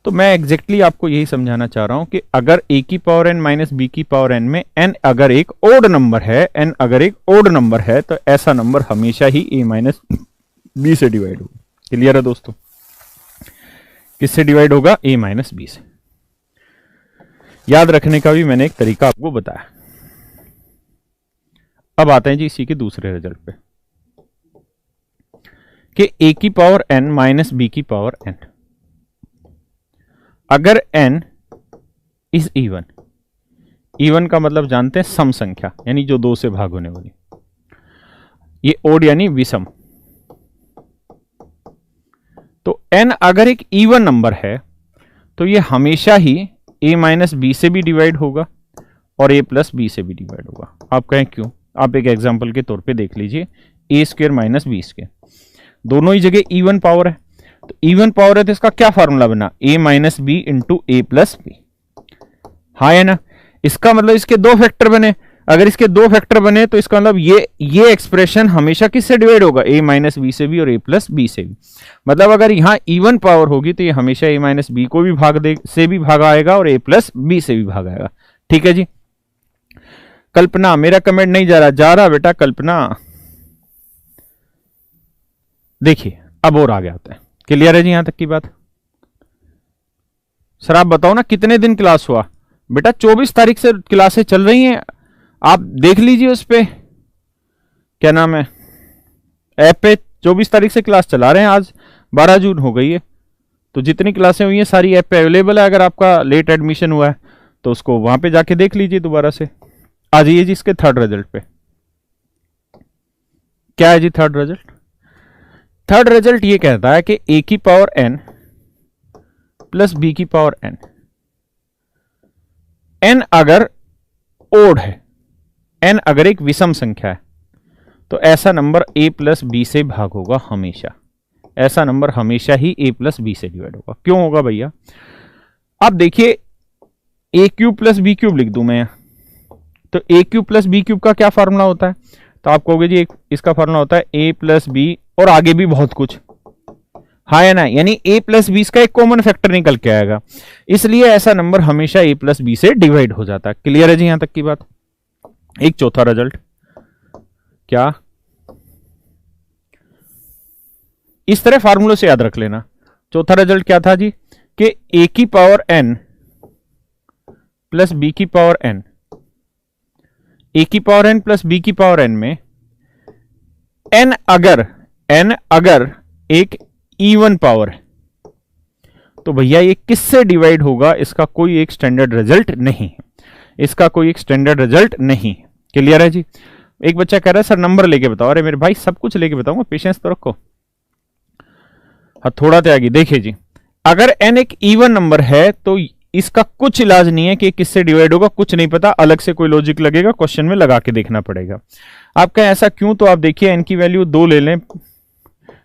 तो मैं एग्जैक्टली आपको यही समझाना चाह रहा हूं कि अगर a की पावर n माइनस बी की पावर n में n अगर एक ओड नंबर है, n अगर एक ओड नंबर है, तो ऐसा नंबर हमेशा ही a माइनस बी से डिवाइड होगा। क्लियर है दोस्तों? किससे डिवाइड होगा? a माइनस बी से। याद रखने का भी मैंने एक तरीका आपको बताया। अब आते हैं जी इसी के दूसरे रिजल्ट पे, कि a की पावर n माइनस b की पावर n, अगर n इज इवन, इवन का मतलब जानते हैं सम संख्या, यानी जो 2 से भाग होने वाली, ये ओड यानी विषम। तो n अगर एक इवन नंबर है, तो ये हमेशा ही a माइनस बी से भी डिवाइड होगा और a प्लस बी से भी डिवाइड होगा। आप कहें क्यों? आप एक एग्जांपल के तौर पे देख लीजिए, a square minus b square, दोनों ही जगह इवन पावर है, तो इवन पावर है तो इसका क्या फॉर्मूला बना? a minus b into a plus b. हाँ है ना? इसका मतलब इसके 2 फैक्टर बने। अगर इसके 2 फैक्टर बने तो इसका मतलब ये एक्सप्रेशन हमेशा किससे डिवाइड होगा? a माइनस बी से भी और a प्लस बी से भी। मतलब अगर यहां इवन पावर होगी तो ये हमेशा a माइनस बी को भी भाग आएगा और a प्लस बी से भी भाग आएगा। ठीक है जी। कल्पना, मेरा कमेंट नहीं जा रहा बेटा कल्पना। देखिए अब और आगे आता है। क्लियर है जी यहां तक की बात? सर आप बताओ ना कितने दिन क्लास हुआ? बेटा 24 तारीख से क्लासें चल रही हैं, आप देख लीजिए उस पे, क्या नाम है, ऐप पे 24 तारीख से क्लास चला रहे हैं। आज 12 जून हो गई है, तो जितनी क्लासें हुई हैं सारी ऐप पे अवेलेबल है। अगर आपका लेट एडमिशन हुआ है तो उसको वहां पे जाके देख लीजिए दोबारा से। आ जाइए जी इसके थर्ड रिजल्ट पे। क्या है जी थर्ड रिजल्ट? थर्ड रिजल्ट ये कहता है कि a की पावर n प्लस b की पावर n, n अगर ओड है, n अगर एक विषम संख्या है, तो ऐसा नंबर a प्लस बी से भाग होगा हमेशा। ऐसा नंबर हमेशा ही a प्लस बी से डिवाइड होगा। क्यों होगा भैया? आप देखिए a cube plus b cube लिख दूं मैं, तो a cube plus b cube का क्या फॉर्मूला होता है? तो आप कहोगे जी इसका फॉर्मूला होता है a प्लस बी, और आगे भी बहुत कुछ। हाँ या ना? यानी a प्लस बी का एक कॉमन फैक्टर निकल के आएगा, इसलिए ऐसा नंबर हमेशा a प्लस बी से डिवाइड हो जाता है। क्लियर है जी यहां तक की बात? एक चौथा रिजल्ट, क्या इस तरह फार्मूलों से याद रख लेना। चौथा रिजल्ट क्या था जी कि a की पावर n प्लस b की पावर n, a की पावर n प्लस b की पावर n में n अगर एक इवन पावर है तो भैया ये किससे डिवाइड होगा, इसका कोई एक स्टैंडर्ड रिजल्ट नहीं है, इसका कोई एक स्टैंडर्ड रिजल्ट नहीं है। क्लियर है जी। एक बच्चा कह रहा है सर नंबर लेके बताओ। अरे मेरे भाई सब कुछ लेके बताऊंगा, पेशेंस तो रखो। हाँ थोड़ा त्यागी। देखिए जी, अगर n एक इवन नंबर है तो इसका कुछ इलाज नहीं है कि किससे डिवाइड होगा, कुछ नहीं पता, अलग से कोई लॉजिक लगेगा, क्वेश्चन में लगा के देखना पड़ेगा। आप कहें ऐसा क्यों, तो आप देखिए n की वैल्यू 2 ले लें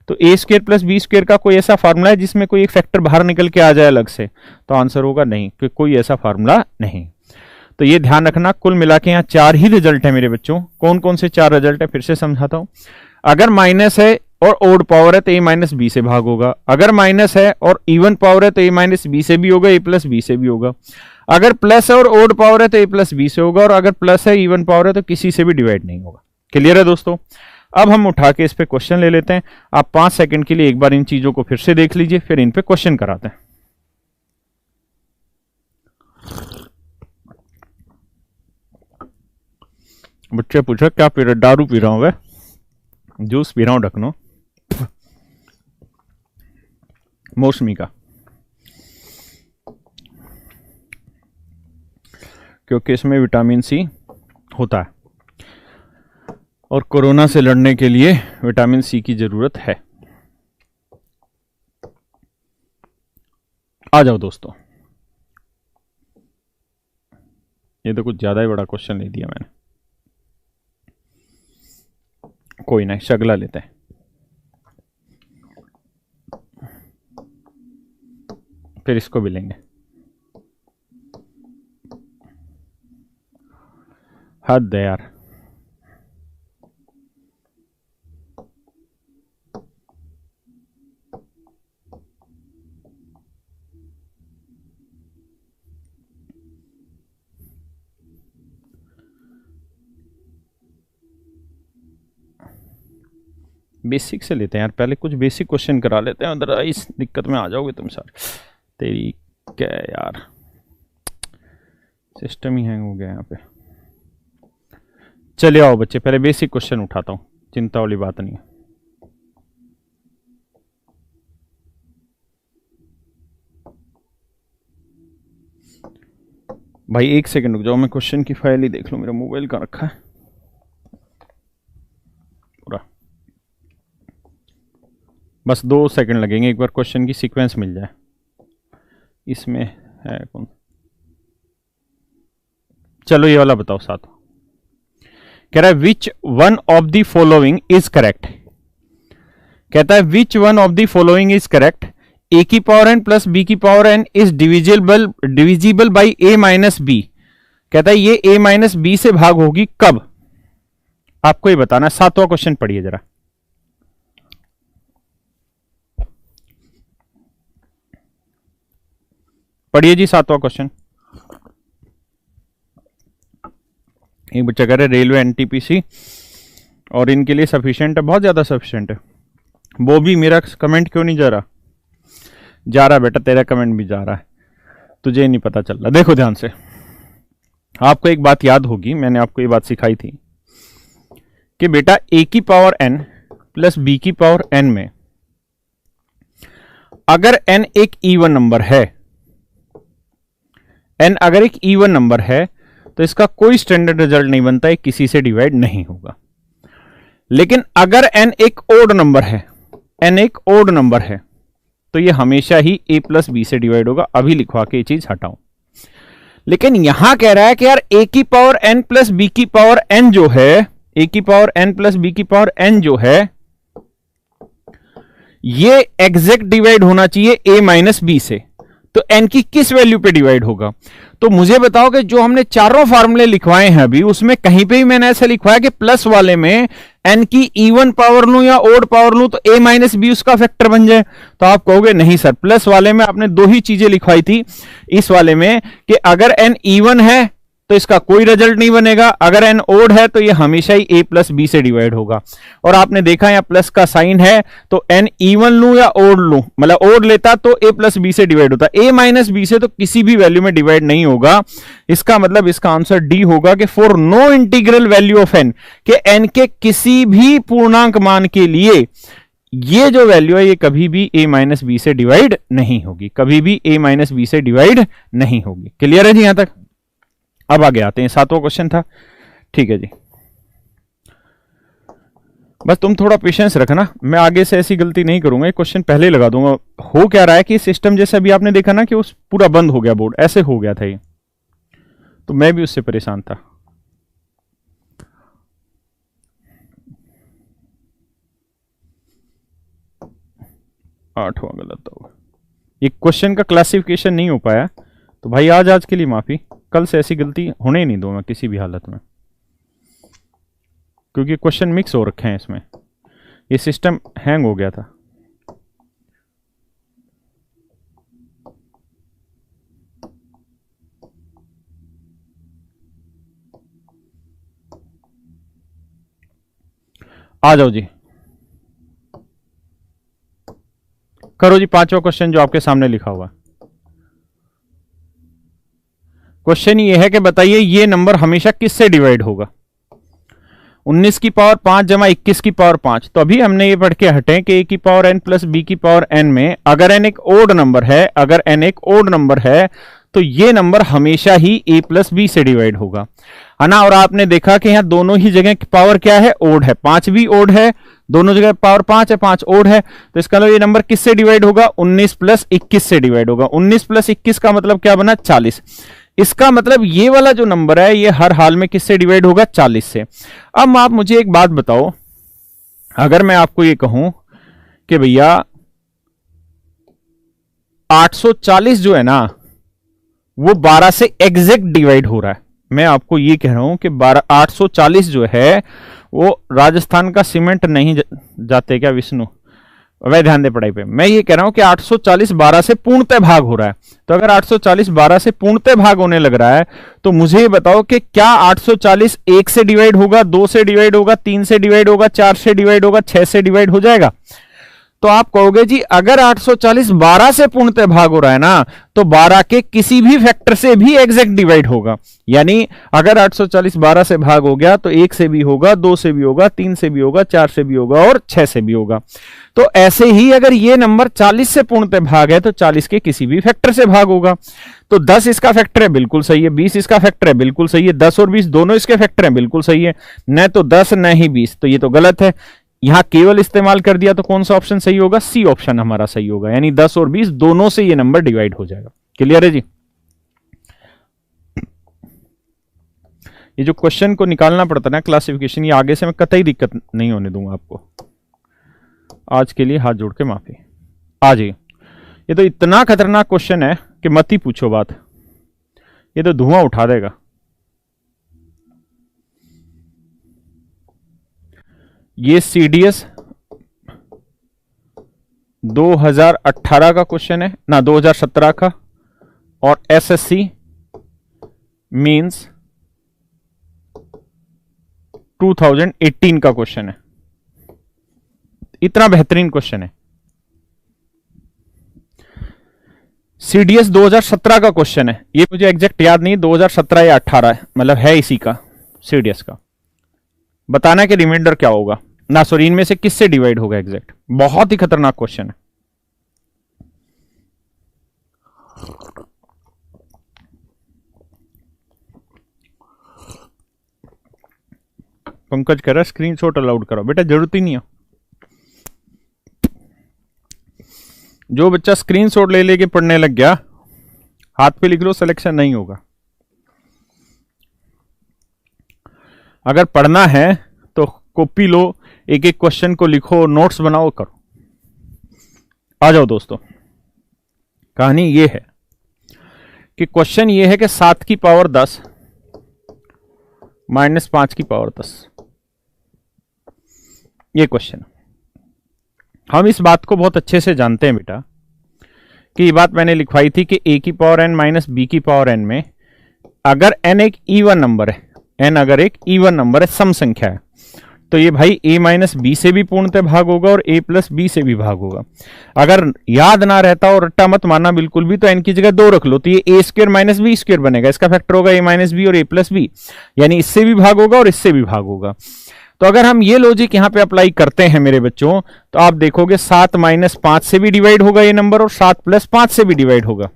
तो a square plus b square का कोई ऐसा फार्मूला है जिसमें कोई एक फैक्टर बाहर निकल के आ जाए अलग से, तो आंसर होगा नहीं, क्योंकि कोई ऐसा फार्मूला नहीं। तो ये ध्यान रखना। कुल मिला के यहाँ 4 ही रिजल्ट है मेरे बच्चों। कौन कौन से 4 रिजल्ट है फिर से समझाता हूं। अगर माइनस है और ओड पावर है तो a माइनस बी से भाग होगा। अगर माइनस है और इवन पावर है तो a माइनस बी से भी होगा, a प्लस बी से भी होगा। अगर प्लस है और ओड पावर है तो a प्लस बी से होगा, और अगर प्लस है इवन पावर है तो किसी से भी डिवाइड नहीं होगा। क्लियर है दोस्तों। अब हम उठा के इस पे क्वेश्चन ले लेते हैं। आप 5 सेकंड के लिए एक बार इन चीजों को फिर से देख लीजिए, फिर इन पे क्वेश्चन कराते हैं। बच्चे पूछे क्या पी रहे, दारू पी रहा हूं, वह जूस पी रहा हूं ढकनो मौसमी का, क्योंकि इसमें विटामिन सी होता है और कोरोना से लड़ने के लिए विटामिन सी की जरूरत है। आ जाओ दोस्तों, ये तो कुछ ज्यादा ही बड़ा क्वेश्चन ले दिया मैंने, कोई नहीं, शगला लेते हैं। फिर इसको भी लेंगे। हद है यार। बेसिक से लेते हैं यार, पहले कुछ बेसिक क्वेश्चन करा लेते हैं, उधर इस दिक्कत में आ जाओगे तुम सर। तेरी क्या यार, सिस्टम ही हैंग हो गया यहाँ पे। चले आओ बच्चे, पहले बेसिक क्वेश्चन उठाता हूं, चिंता वाली बात नहीं है। भाई 1 सेकंड रुक जाओ, मैं क्वेश्चन की फाइल ही देख लूं, मेरा मोबाइल कहाँ रखा है पूरा। बस 2 सेकंड लगेंगे, एक बार क्वेश्चन की सीक्वेंस मिल जाए। इसमें है कौन, चलो ये वाला बताओ साथ। कह रहा है which one of the following is correct. कहता है which one of the following is correct, a की पावर n प्लस b की power n is divisible by a minus b। कहता है ये a माइनस b से भाग होगी कब, आपको ये बताना। 7वां क्वेश्चन पढ़िए जरा। पढ़िए जी 7वां क्वेश्चन। एक बच्चा कह रहे रेलवे एनटीपीसी और इनके लिए सफिशिएंट है, बहुत ज्यादा सफिशिएंट है। वो भी मेरा कमेंट क्यों नहीं जा रहा, जा रहा बेटा, तेरा कमेंट भी जा रहा है, तुझे नहीं पता चल रहा। देखो ध्यान से, आपको एक बात याद होगी, मैंने आपको ये बात सिखाई थी कि बेटा a की पावर n प्लस b की पावर n में अगर n एक इवन नंबर है, n अगर एक इवन नंबर है तो इसका कोई स्टैंडर्ड रिजल्ट नहीं बनता है, किसी से डिवाइड नहीं होगा। लेकिन अगर n एक ओड नंबर है, n एक ओड नंबर है तो ये हमेशा ही a प्लस बी से डिवाइड होगा। अभी लिखवा के ये चीज हटाऊं। लेकिन यहां कह रहा है कि यार a की पावर n प्लस b की पावर n जो है, a की पावर n प्लस b की पावर n जो है, ये एग्जैक्ट डिवाइड होना चाहिए a माइनस बी से। तो n की किस वैल्यू पे डिवाइड होगा, तो मुझे बताओ कि जो हमने चारों फार्मूले लिखवाए हैं अभी, उसमें कहीं पे भी मैंने ऐसा लिखवाया कि प्लस वाले में n की इवन पावर लूं या ओड पावर लूं तो a माइनस बी उसका फैक्टर बन जाए। तो आप कहोगे नहीं सर, प्लस वाले में आपने 2 ही चीजें लिखवाई थी, इस वाले में कि अगर n इवन है तो इसका कोई रिजल्ट नहीं बनेगा। अगर n ओड है तो ये हमेशा ही a प्लस बी से डिवाइड होगा। और आपने देखा यहाँ प्लस का साइन है, तो n इवन लू या ओड लू, मतलब ओड लेता तो a प्लस बी से डिवाइड होता, a माइनस बी से तो किसी भी वैल्यू में डिवाइड नहीं होगा। इसका मतलब इसका आंसर डी होगा कि for no integral value of n, के n के किसी भी पूर्णांक मान के लिए ये जो वैल्यू है ये कभी भी a माइनस बी से डिवाइड नहीं होगी, कभी भी a माइनस बी से डिवाइड नहीं होगी। क्लियर है जी यहां तक? अब आगे आते हैं, 7वां क्वेश्चन था। ठीक है जी, बस तुम थोड़ा पेशेंस रखना, मैं आगे से ऐसी गलती नहीं करूंगा, एक क्वेश्चन पहले लगा दूंगा। हो क्या रहा है कि सिस्टम जैसे अभी आपने देखा ना कि उस पूरा बंद हो गया, बोर्ड ऐसे हो गया था ये, तो मैं भी उससे परेशान था। आठवां गलत होगा, ये क्वेश्चन का क्लासिफिकेशन नहीं हो पाया, तो भाई आज के लिए माफी, कल से ऐसी गलती होने ही नहीं दूंगा किसी भी हालत में, क्योंकि क्वेश्चन मिक्स हो रखे हैं इसमें, ये सिस्टम हैंग हो गया था। आ जाओ जी, करो जी 5वां क्वेश्चन जो आपके सामने लिखा हुआ है। क्वेश्चन ये है कि बताइए ये नंबर हमेशा किससे डिवाइड होगा? 19 की पावर 5 जमा 21 की पावर 5। तो अभी हमने ये पढ़ के हटे कि a की पावर n प्लस b की पावर n में अगर n एक ओड नंबर है, अगर n एक ओड नंबर है तो ये नंबर हमेशा ही a प्लस बी से डिवाइड होगा, है ना। और आपने देखा कि यहाँ दोनों ही जगह की पावर क्या है? ओड है, 5 भी ओड है, दोनों जगह पावर 5 है, 5 ओड है, तो इसका मतलब ये नंबर किससे डिवाइड होगा? 19 प्लस 21 से डिवाइड होगा। 19 प्लस 21 का मतलब क्या बना? 40। इसका मतलब ये वाला जो नंबर है ये हर हाल में किससे डिवाइड होगा? 40 से। अब आप मुझे एक बात बताओ, अगर मैं आपको ये कहूं कि भैया 840 जो है ना वो 12 से एग्जैक्ट डिवाइड हो रहा है, मैं आपको ये कह रहा हूं कि 840 जो है वो राजस्थान का सीमेंट नहीं जाते क्या विष्णु? वह ध्यान दे पढ़ाई पे। मैं ये कह रहा हूं कि 840 12 से पूर्णतः भाग हो रहा है, तो अगर 840 12 से पूर्णतः भाग होने लग रहा है तो मुझे ये बताओ कि क्या 840 1 से डिवाइड होगा, 2 से डिवाइड होगा, 3 से डिवाइड होगा, 4 से डिवाइड होगा, 6 से डिवाइड हो जाएगा? तो आप कहोगे जी अगर 840 12 से पूर्णतः भाग हो रहा है ना तो 12 के किसी भी फैक्टर से भी एग्जैक्ट डिवाइड होगा। यानी अगर 840 12 से भाग हो गया तो 1 से भी होगा, 2 से भी होगा, 3 से भी होगा, 4 से भी होगा और 6 से भी होगा। तो ऐसे ही अगर ये नंबर 40 से पूर्णतः भाग है तो 40 के किसी भी फैक्टर से भाग होगा। तो 10 इसका फैक्टर है, बिल्कुल सही है। 20 इसका फैक्टर है, बिल्कुल सही है। 10 और 20 दोनों इसके फैक्टर हैं, बिल्कुल सही है। न तो 10 न ही 20, तो ये तो गलत है। यहां केवल इस्तेमाल कर दिया तो कौन सा ऑप्शन सही होगा? सी ऑप्शन हमारा सही होगा, यानी 10 और 20 दोनों से ये नंबर डिवाइड हो जाएगा। क्लियर है जी? ये जो क्वेश्चन को निकालना पड़ता है ना क्लासिफिकेशन, ये आगे से मैं कतई दिक्कत नहीं होने दूंगा आपको। आज के लिए हाथ जोड़ के माफी। आ जाइए, ये तो इतना खतरनाक क्वेश्चन है कि मत ही पूछो बात, ये तो धुआं उठा देगा। ये सीडीएस 2018 का क्वेश्चन है ना, 2017 का, और एसएससी मींस 2018 का क्वेश्चन है। इतना बेहतरीन क्वेश्चन है। सीडीएस 2017 का क्वेश्चन है, ये मुझे एग्जैक्ट याद नहीं 2017 या 18 है, मतलब है इसी का सीडीएस का। बताना कि रिमाइंडर क्या होगा ना, सॉरी इनमें से किससे डिवाइड होगा एग्जैक्ट। बहुत ही खतरनाक क्वेश्चन है। पंकज कह रहा स्क्रीनशॉट अलाउड करो, बेटा जरूरत ही नहीं है। जो बच्चा स्क्रीनशॉट ले लेके पढ़ने लग गया, हाथ पे लिख लो, सिलेक्शन नहीं होगा। अगर पढ़ना है तो कॉपी लो, एक एक क्वेश्चन को लिखो, नोट्स बनाओ, करो। आ जाओ दोस्तों, कहानी ये है कि क्वेश्चन ये है कि 7 की पावर 10 माइनस 5 की पावर 10, ये क्वेश्चन। हम इस बात को बहुत अच्छे से जानते हैं बेटा कि ये बात मैंने लिखवाई थी कि a की पावर n माइनस बी की पावर n में अगर n एक इवन नंबर है, n अगर एक इवन नंबर है, सम संख्या है, तो ये भाई a माइनस बी से भी पूर्णतः भाग होगा और a प्लस बी से भी भाग होगा। अगर याद ना रहता और रट्टा मत मानना बिल्कुल भी, तो n की जगह 2 रख लो, तो ये a square minus b square बनेगा, इसका फैक्टर होगा a माइनस बी और a प्लस बी, यानी इससे भी भाग होगा और इससे भी भाग होगा। तो अगर हम ये लॉजिक यहां पे अप्लाई करते हैं मेरे बच्चों, तो आप देखोगे 7 माइनस 5 से भी डिवाइड होगा ये नंबर और 7 प्लस 5 से भी डिवाइड होगा।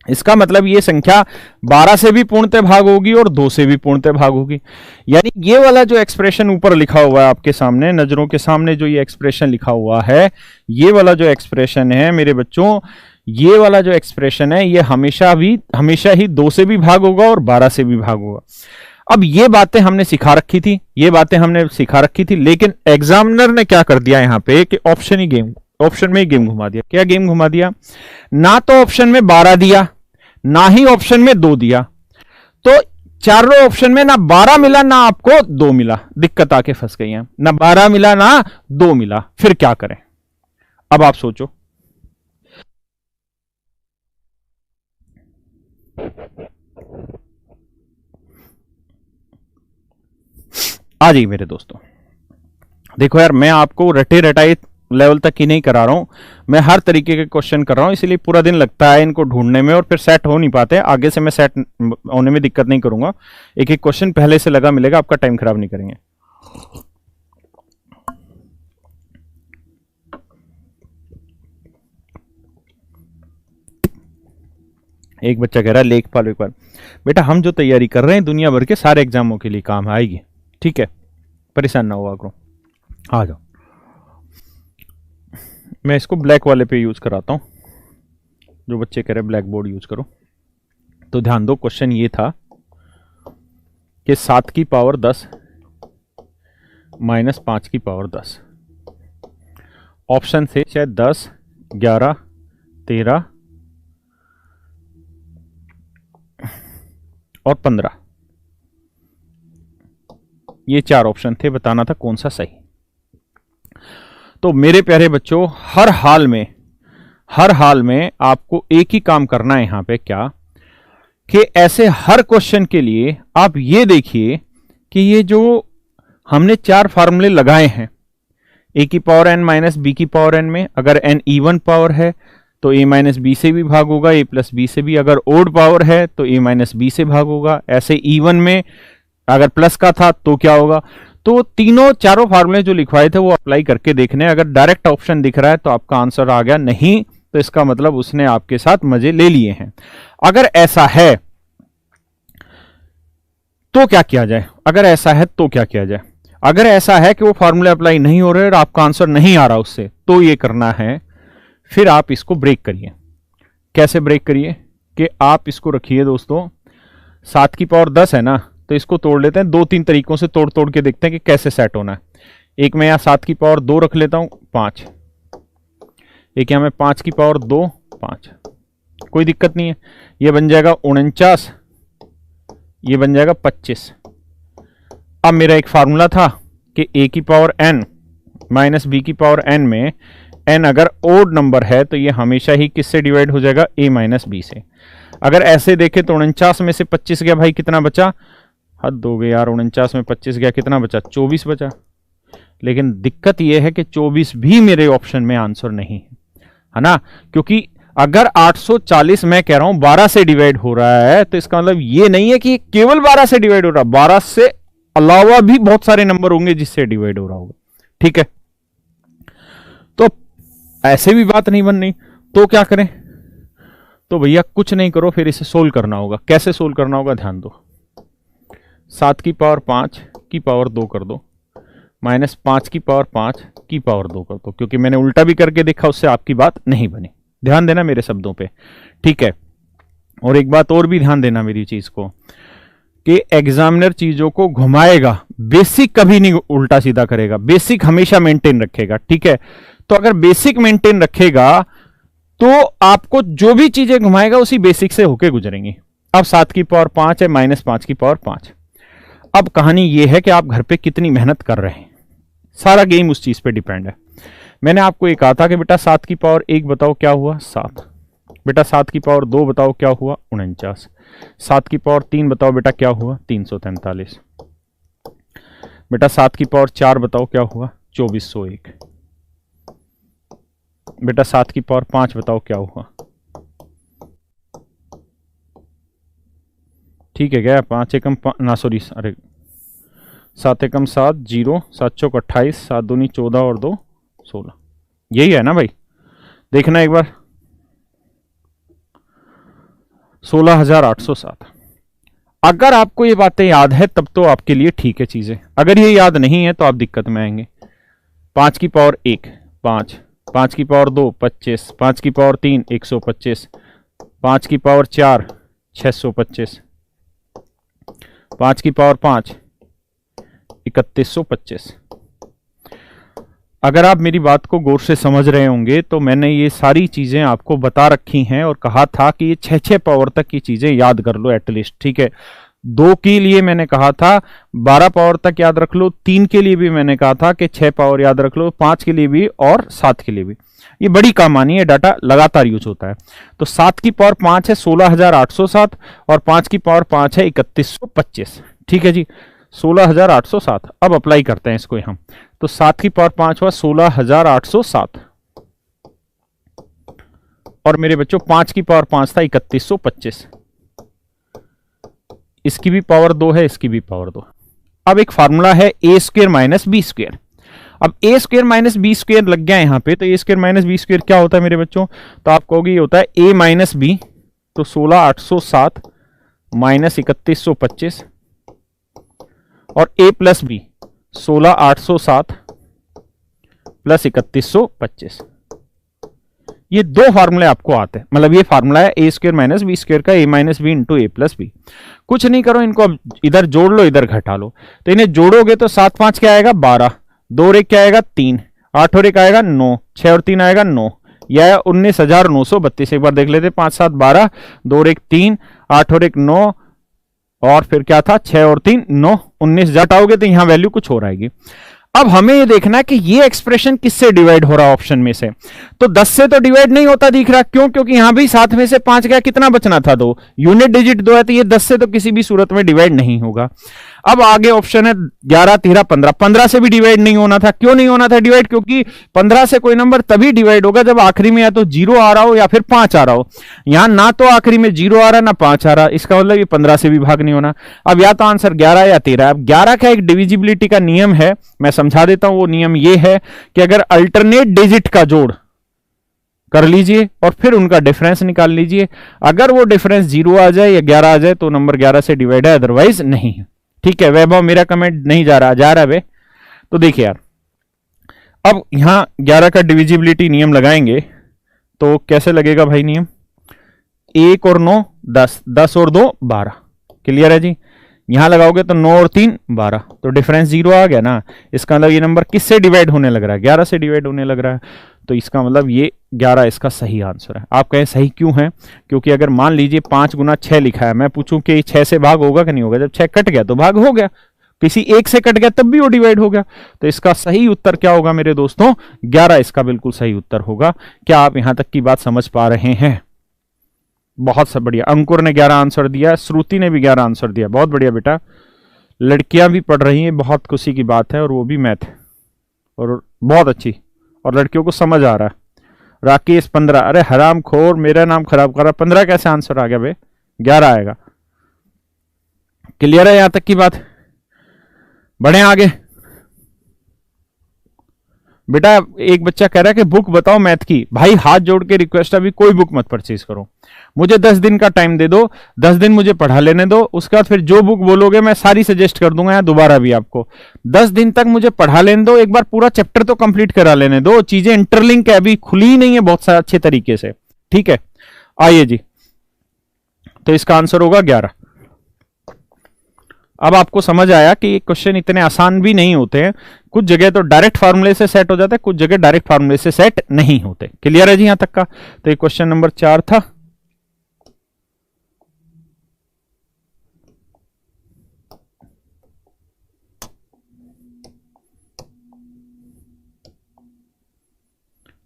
इसका मतलब ये संख्या 12 से भी पूर्णतः भाग होगी और 2 से भी पूर्णतः भाग होगी। यानी ये वाला जो एक्सप्रेशन ऊपर लिखा हुआ है आपके सामने, नजरों के सामने जो ये एक्सप्रेशन लिखा हुआ है, ये वाला जो एक्सप्रेशन है मेरे बच्चों, ये वाला जो एक्सप्रेशन है, ये हमेशा ही 2 से भी भाग होगा और 12 से भी भाग होगा। अब ये बातें हमने सिखा रखी थी, लेकिन एग्जामिनर ने क्या कर दिया यहां पे कि ऑप्शन में ही गेम घुमा दिया। क्या गेम घुमा दिया? ना तो ऑप्शन में 12 दिया, ना ही ऑप्शन में 2 दिया, तो चारों ऑप्शन में ना 12 मिला ना आपको 2 मिला, दिक्कत आके फंस गई है। ना 12 मिला ना 2 मिला, फिर क्या करें? अब आप सोचो। आ जाइए मेरे दोस्तों, देखो यार, मैं आपको रटे रटाई लेवल तक ही नहीं करा रहा हूं, मैं हर तरीके के क्वेश्चन कर रहा हूं, इसलिए पूरा दिन लगता है इनको ढूंढने में और फिर सेट हो नहीं पाते। आगे से मैं सेट होने में दिक्कत नहीं करूंगा, एक एक क्वेश्चन पहले से लगा मिलेगा, आपका टाइम खराब नहीं करेंगे। एक बच्चा कह रहा है लेखपाल वेखपाल, बेटा हम जो तैयारी कर रहे हैं दुनिया भर के सारे एग्जामों के लिए काम आएगी, ठीक है, परेशान ना हुआ करो। आ जाओ, मैं इसको ब्लैक वाले पे यूज कराता हूं, जो बच्चे कह रहे हैं ब्लैक बोर्ड यूज करो। तो ध्यान दो, क्वेश्चन ये था कि 7 की पावर 10 माइनस 5 की पावर 10, ऑप्शन थे शायद 10, 11, 13 और 15, ये 4 ऑप्शन थे, बताना था कौन सा सही। तो मेरे प्यारे बच्चों, हर हाल में आपको एक ही काम करना है यहां पे, क्या कि ऐसे हर क्वेश्चन के लिए आप ये देखिए कि ये जो हमने 4 फार्मूले लगाए हैं, a की पावर n माइनस बी की पावर n में अगर n इवन पावर है तो a माइनस बी से भी भाग होगा, a प्लस बी से भी, अगर ओड पावर है तो a माइनस बी से भाग होगा। ऐसे इवन में अगर प्लस का था तो क्या होगा? तो चारों फार्मूले जो लिखवाए थे वो अप्लाई करके देखने। अगर डायरेक्ट ऑप्शन दिख रहा है तो आपका आंसर आ गया, नहीं तो इसका मतलब उसने आपके साथ मजे ले लिए हैं। अगर ऐसा है तो क्या किया जाए? अगर ऐसा है कि वो फार्मूले अप्लाई नहीं हो रहे और आपका आंसर नहीं आ रहा उससे, तो ये करना है, फिर आप इसको ब्रेक करिए। कैसे ब्रेक करिए? कि आप इसको रखिए दोस्तों, 7 की पावर 10 है ना, तो इसको तोड़ लेते हैं, 2-3 तरीकों से तोड़ के देखते हैं कि कैसे सेट होना है। एक मैं यहां 7 की पावर 2 रख लेता हूं, 5, एक यहां मैं 5 की पावर 2, 5, कोई दिक्कत नहीं है, ये बन जाएगा 49, ये बन जाएगा 25। अब मेरा एक फार्मूला था कि a की पावर n माइनस बी की पावर n में n अगर ओड नंबर है तो ये हमेशा ही किससे डिवाइड हो जाएगा? a माइनस बी से। अगर ऐसे देखें तो 49 में से 25 गया, भाई कितना बचा? हद हो गई यार, 49 में 25 गया, कितना बचा? 24 बचा। लेकिन दिक्कत यह है कि 24 भी मेरे ऑप्शन में आंसर नहीं है ना, क्योंकि अगर 840 मैं कह रहा हूं 12 से डिवाइड हो रहा है, तो इसका मतलब ये नहीं है कि केवल 12 से डिवाइड हो रहा है, 12 से अलावा भी बहुत सारे नंबर होंगे जिससे डिवाइड हो रहा होगा, ठीक है। तो ऐसे भी बात नहीं बननी, तो क्या करें? तो भैया कुछ नहीं करो, फिर इसे सोल्व करना होगा। कैसे सोल्व करना होगा? ध्यान दो, 7 की पावर 5 की पावर 2 कर दो, माइनस 5 की पावर 5 की पावर 2 कर दो, क्योंकि मैंने उल्टा भी करके देखा, उससे आपकी बात नहीं बनी। ध्यान देना मेरे शब्दों पे, ठीक है। और एक बात और भी ध्यान देना मेरी चीज को, कि एग्जामिनर चीजों को घुमाएगा, बेसिक कभी नहीं उल्टा सीधा करेगा, बेसिक हमेशा मेंटेन रखेगा, ठीक है। तो अगर बेसिक मेंटेन रखेगा तो आपको जो भी चीजें घुमाएगा उसी बेसिक से होके गुजरेंगी। अब 7 की पावर 5 है, माइनस 5 की पावर 5। अब कहानी यह है कि आप घर पे कितनी मेहनत कर रहे हैं, सारा गेम उस चीज पे डिपेंड है। मैंने आपको ये कहा था कि बेटा 7 की पावर 1 बताओ क्या हुआ? 7। बेटा 7 की पावर 2 बताओ क्या हुआ? 49। 7 की पावर 3 बताओ बेटा क्या हुआ, 343। बेटा 7 की पावर 4 बताओ क्या हुआ, 2401। बेटा 7 की पावर 5 बताओ क्या हुआ, ठीक है क्या, 5 एकम ना सॉरी, अरे 7 एकम 7, 0, 7 चौक 28, 7 दूनी 14 और 2 16, यही है ना भाई, देखना एक बार, 16,807। अगर आपको ये बातें याद है तब तो आपके लिए ठीक है चीजें, अगर ये याद नहीं है तो आप दिक्कत में आएंगे। 5 की पावर 1 5, 5 की पावर 2 25, 5 की पावर 3 125, 5 की पावर 4 625, 5 की पावर 5 3125। अगर आप मेरी बात को गौर से समझ रहे होंगे तो मैंने ये सारी चीजें आपको बता रखी हैं और कहा था कि ये 6 पावर तक की चीजें याद कर लो एटलीस्ट, ठीक है। 2 के लिए मैंने कहा था 12 पावर तक याद रख लो, 3 के लिए भी मैंने कहा था कि 6 पावर याद रख लो, 5 के लिए भी और 7 के लिए भी। ये बड़ी काम आनी है, डाटा लगातार यूज होता है। तो 7 की पावर 5 है 16,807 और 5 की पावर 5 है 3125, ठीक है जी, 16,807। अब अप्लाई करते हैं इसको हम, तो 7 की पावर 5 हुआ 16,807 और मेरे बच्चों 5 की पावर 5 था 3125, इसकी भी पावर 2 है, इसकी भी पावर 2। अब एक फार्मूला है ए स्क्वेयर माइनस बी स्क्वेयर। अब ए स्क्वेयर माइनस बी स्क्वेयर लग गया यहां पे, तो ए स्क्वेयर माइनस बी स्क्वेयर क्या होता है मेरे बच्चों, तो आप कहोगे ये होता है ए माइनस बी, तो 16,807 माइनस 3125 और ए प्लस बी 16,807 प्लस 3125। ये 2 फार्मूले आपको आते हैं, मतलब ये फार्मूला है ए स्क्वेयर माइनस बी स्क्वेयर का, ए minus b into a plus B. कुछ नहीं करो, इनको अब इधर जोड़ लो इधर घटा लो, तो इन्हें जोड़ोगे तो 7 5 क्या आएगा 12, 2 और 1 क्या आएगा 3, 8 और 1 आएगा 9, 6 और 3 आएगा 9, यह आया 19,932। एक बार देख लेते, 5 7 12, 2 और 1 3, 8 और 1 9 और फिर क्या था 6 और 3 9, 19 जटाओगे तो यहां वैल्यू कुछ और आएगी। अब हमें ये देखना है कि ये एक्सप्रेशन किससे डिवाइड हो रहा है ऑप्शन में से, तो 10 से तो डिवाइड नहीं होता दिख रहा, क्यों, क्योंकि यहां भी 7 में से 5 गया, कितना बचना था 2, यूनिट डिजिट 2 है, तो ये 10 से तो किसी भी सूरत में डिवाइड नहीं होगा। अब आगे ऑप्शन है 11 13 15, 15 से भी डिवाइड नहीं होना था, क्यों नहीं होना था डिवाइड, क्योंकि 15 से कोई नंबर तभी डिवाइड होगा जब आखिरी में या तो 0 आ रहा हो या फिर 5 आ रहा हो, यहां ना तो आखिरी में 0 आ रहा ना 5 आ रहा, इसका मतलब ये 15 से भी भाग नहीं होना। अब या तो आंसर 11 या 13। अब 11 का एक डिविजिबिलिटी का नियम है, मैं समझा देता हूं, वो नियम ये है कि अगर अल्टरनेट डिजिट का जोड़ कर लीजिए और फिर उनका डिफरेंस निकाल लीजिए, अगर वो डिफरेंस 0 आ जाए या 11 आ जाए तो नंबर 11 से डिवाइड है, अदरवाइज नहीं है, ठीक है। वैभव मेरा कमेंट नहीं जा रहा है वे, तो देखिए यार, अब यहां 11 का डिविजिबिलिटी नियम लगाएंगे तो कैसे लगेगा भाई नियम, 1 और 9 10, 10 और 2 12, क्लियर है जी। यहां लगाओगे तो 9 और 3 12, तो डिफरेंस 0 आ गया ना, इसका मतलब ये नंबर किससे डिवाइड होने लग रहा है, 11 से डिवाइड होने लग रहा है, तो इसका मतलब ये 11 इसका सही आंसर है। आप कहें सही क्यों है, क्योंकि अगर मान लीजिए 5 गुना 6 लिखा है, मैं पूछूं कि 6 से भाग होगा कि नहीं होगा, जब 6 कट गया तो भाग हो गया, किसी एक से कट गया तब भी वो डिवाइड हो गया, तो इसका सही उत्तर क्या होगा मेरे दोस्तों, 11 इसका बिल्कुल सही उत्तर होगा। क्या आप यहां तक की बात समझ पा रहे हैं, बहुत सब बढ़िया। अंकुर ने 11 आंसर दिया, श्रुति ने भी 11 आंसर दिया, बहुत बढ़िया बेटा, लड़कियां भी पढ़ रही हैं, बहुत खुशी की बात है, और वो भी मैथ, और बहुत अच्छी, और लड़कियों को समझ आ रहा है। राकेश 15, अरे हराम खोर मेरा नाम खराब कर रहा, 15 कैसे आंसर आ गया बे, 11 आएगा। क्लियर है यहां तक की बात, बढ़े आगे। बेटा एक बच्चा कह रहा है कि बुक बताओ मैथ की, भाई हाथ जोड़ के रिक्वेस्ट, अभी कोई बुक मत परचेज करो, मुझे 10 दिन का टाइम दे दो, 10 दिन मुझे पढ़ा लेने दो, उसके बाद फिर जो बुक बोलोगे मैं सारी सजेस्ट कर दूंगा, या दोबारा भी आपको 10 दिन तक मुझे पढ़ा लेने दो, एक बार पूरा चैप्टर तो कंप्लीट करा लेने दो, चीजें इंटरलिंक है, अभी खुली ही नहीं है बहुत सारे अच्छे तरीके से, ठीक है। आइए जी, तो इसका आंसर होगा 11। अब आपको समझ आया कि ये क्वेश्चन इतने आसान भी नहीं होते हैं, कुछ जगह तो डायरेक्ट फार्मूले से सेट हो जाते हैं, कुछ जगह डायरेक्ट फार्मूले से सेट नहीं होते। क्लियर है जी यहां तक का, तो ये क्वेश्चन नंबर 4 था।